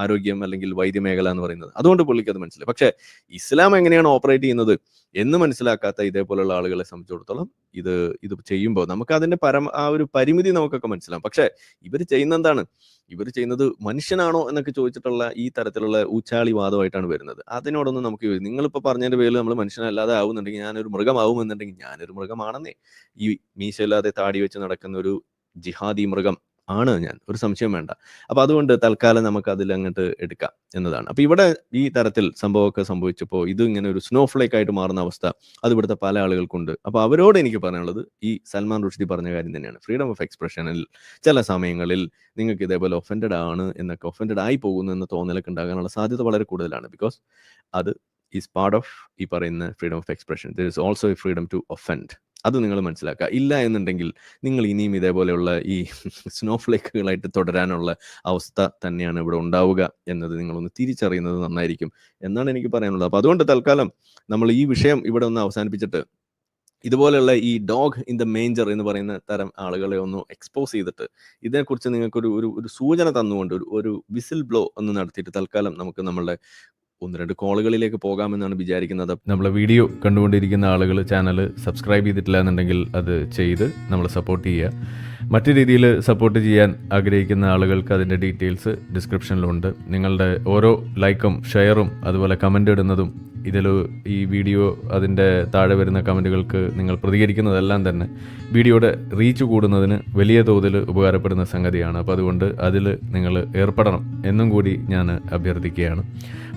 ആരോഗ്യം അല്ലെങ്കിൽ വൈദ്യമേഖല എന്ന് പറയുന്നത്. അതുകൊണ്ട് പുള്ളിക്ക് അത് മനസ്സിലായി. പക്ഷേ ഇസ്ലാം എങ്ങനെയാണ് ഓപ്പറേറ്റ് ചെയ്യുന്നത് എന്ന് മനസ്സിലാക്കാത്ത ഇതേപോലുള്ള ആളുകളെ സംബന്ധിച്ചിടത്തോളം ഇത് ചെയ്യുമ്പോൾ നമുക്ക് അതിന്റെ ഒരു പരിമിതി നമുക്കൊക്കെ മനസ്സിലാവും. പക്ഷെ ഇവർ ചെയ്യുന്ന എന്താണ്? ഇവർ ചെയ്യുന്നത് മനുഷ്യനാണോ എന്നൊക്കെ ചോദിച്ചിട്ടുള്ള ഈ തരത്തിലുള്ള ഊച്ചാളി വാദമായിട്ടാണ് വരുന്നത്. അതിനോടൊന്നും നമുക്ക് നിങ്ങളിപ്പോൾ പറഞ്ഞതിന്റെ പേരിൽ നമ്മൾ മനുഷ്യനല്ലാതെ ആവുന്നുണ്ടെങ്കിൽ, ഞാനൊരു മൃഗമാവും എന്നുണ്ടെങ്കിൽ ഞാനൊരു മൃഗമാണെന്നേ. ഈ മീശയില്ലാതെ താടി വെച്ച് നടക്കുന്ന ഒരു ജിഹാദി മൃഗം ആണ് ഞാൻ, ഒരു സംശയം വേണ്ട. അപ്പൊ അതുകൊണ്ട് തൽക്കാലം നമുക്ക് അതിൽ അങ്ങോട്ട് എടുക്കാം എന്നതാണ്. അപ്പൊ ഇവിടെ ഈ തരത്തിൽ സംഭവമൊക്കെ സംഭവിച്ചപ്പോൾ ഇത് ഇങ്ങനെ ഒരു സ്നോഫ്ലേക്ക് ആയിട്ട് മാറുന്ന അവസ്ഥ അത് ഇവിടുത്തെ പല ആളുകൾക്കുണ്ട്. അപ്പൊ അവരോട് എനിക്ക് പറയാനുള്ളത് ഈ സൽമാൻ റുഷ്ദി പറഞ്ഞ കാര്യം തന്നെയാണ്. ഫ്രീഡം ഓഫ് എക്സ്പ്രഷനിൽ ചില സമയങ്ങളിൽ നിങ്ങൾക്ക് ഇതേപോലെ ഒഫൻഡഡ് ആയി പോകുന്നു എന്ന തോന്നലൊക്കെ ഉണ്ടാകാനുള്ള സാധ്യത വളരെ കൂടുതലാണ്. ബിക്കോസ് അത് ഈസ് പാർട്ട് ഓഫ് ഈ പറയുന്ന freedom of expression. There is also a freedom to offend. അത് നിങ്ങൾ മനസ്സിലാക്കുക. ഇല്ല എന്നുണ്ടെങ്കിൽ നിങ്ങൾ ഇനിയും ഇതേപോലെയുള്ള ഈ സ്നോഫ്ലേക്കുകളായിട്ട് തുടരാനുള്ള അവസ്ഥ തന്നെയാണ് ഇവിടെ ഉണ്ടാവുക എന്നത് നിങ്ങളൊന്ന് തിരിച്ചറിയുന്നത് നന്നായിരിക്കും എന്നാണ് എനിക്ക് പറയാനുള്ളത്. അപ്പോൾ അതുകൊണ്ട് തൽക്കാലം നമ്മൾ ഈ വിഷയം ഇവിടെ ഒന്ന് അവസാനിപ്പിച്ചിട്ട് ഇതുപോലെയുള്ള ഈ ഡോഗ് ഇൻ ദ മേഞ്ചർ എന്ന് പറയുന്ന തരം ആളുകളെ ഒന്ന് എക്സ്പോസ് ചെയ്തിട്ട് ഇതിനെക്കുറിച്ച് നിങ്ങൾക്ക് ഒരു സൂചന തന്നുകൊണ്ട് ഒരു വിസിൽ ബ്ലോ ഒന്ന് നടത്തിയിട്ട് തൽക്കാലം നമുക്ക് നമ്മളുടെ 1-2 കോളുകളിലേക്ക് പോകാമെന്നാണ് വിചാരിക്കുന്നത്. നമ്മളെ വീഡിയോ കണ്ടുകൊണ്ടിരിക്കുന്ന ആളുകൾ ചാനൽ സബ്സ്ക്രൈബ് ചെയ്തിട്ടില്ല എന്നുണ്ടെങ്കിൽ അത് ചെയ്ത് നമ്മളെ സപ്പോർട്ട് ചെയ്യുക. മറ്റു രീതിയിൽ സപ്പോർട്ട് ചെയ്യാൻ ആഗ്രഹിക്കുന്ന ആളുകൾക്ക് അതിൻ്റെ ഡീറ്റെയിൽസ് ഡിസ്ക്രിപ്ഷനിലുണ്ട്. നിങ്ങളുടെ ഓരോ ലൈക്കും ഷെയറും അതുപോലെ കമൻ്റ് ഇടുന്നതും ഈ വീഡിയോ അതിൻ്റെ താഴെ വരുന്ന കമൻറ്റുകൾക്ക് നിങ്ങൾ പ്രതികരിക്കുന്നതെല്ലാം തന്നെ വീഡിയോയുടെ റീച്ച് കൂടുന്നതിന് വലിയ തോതിൽ ഉപകാരപ്പെടുന്ന സംഗതിയാണ്. അപ്പോൾ അതുകൊണ്ട് അതിൽ നിങ്ങൾ ഏർപ്പെടണം എന്നും കൂടി ഞാൻ അഭ്യർത്ഥിക്കുകയാണ്.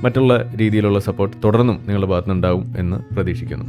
മറ്റുള്ള രീതിയിലുള്ള സപ്പോർട്ട് തുടർന്നും നിങ്ങളുടെ ഭാഗത്തുനിന്നുണ്ടാവും എന്ന് പ്രതീക്ഷിക്കുന്നു.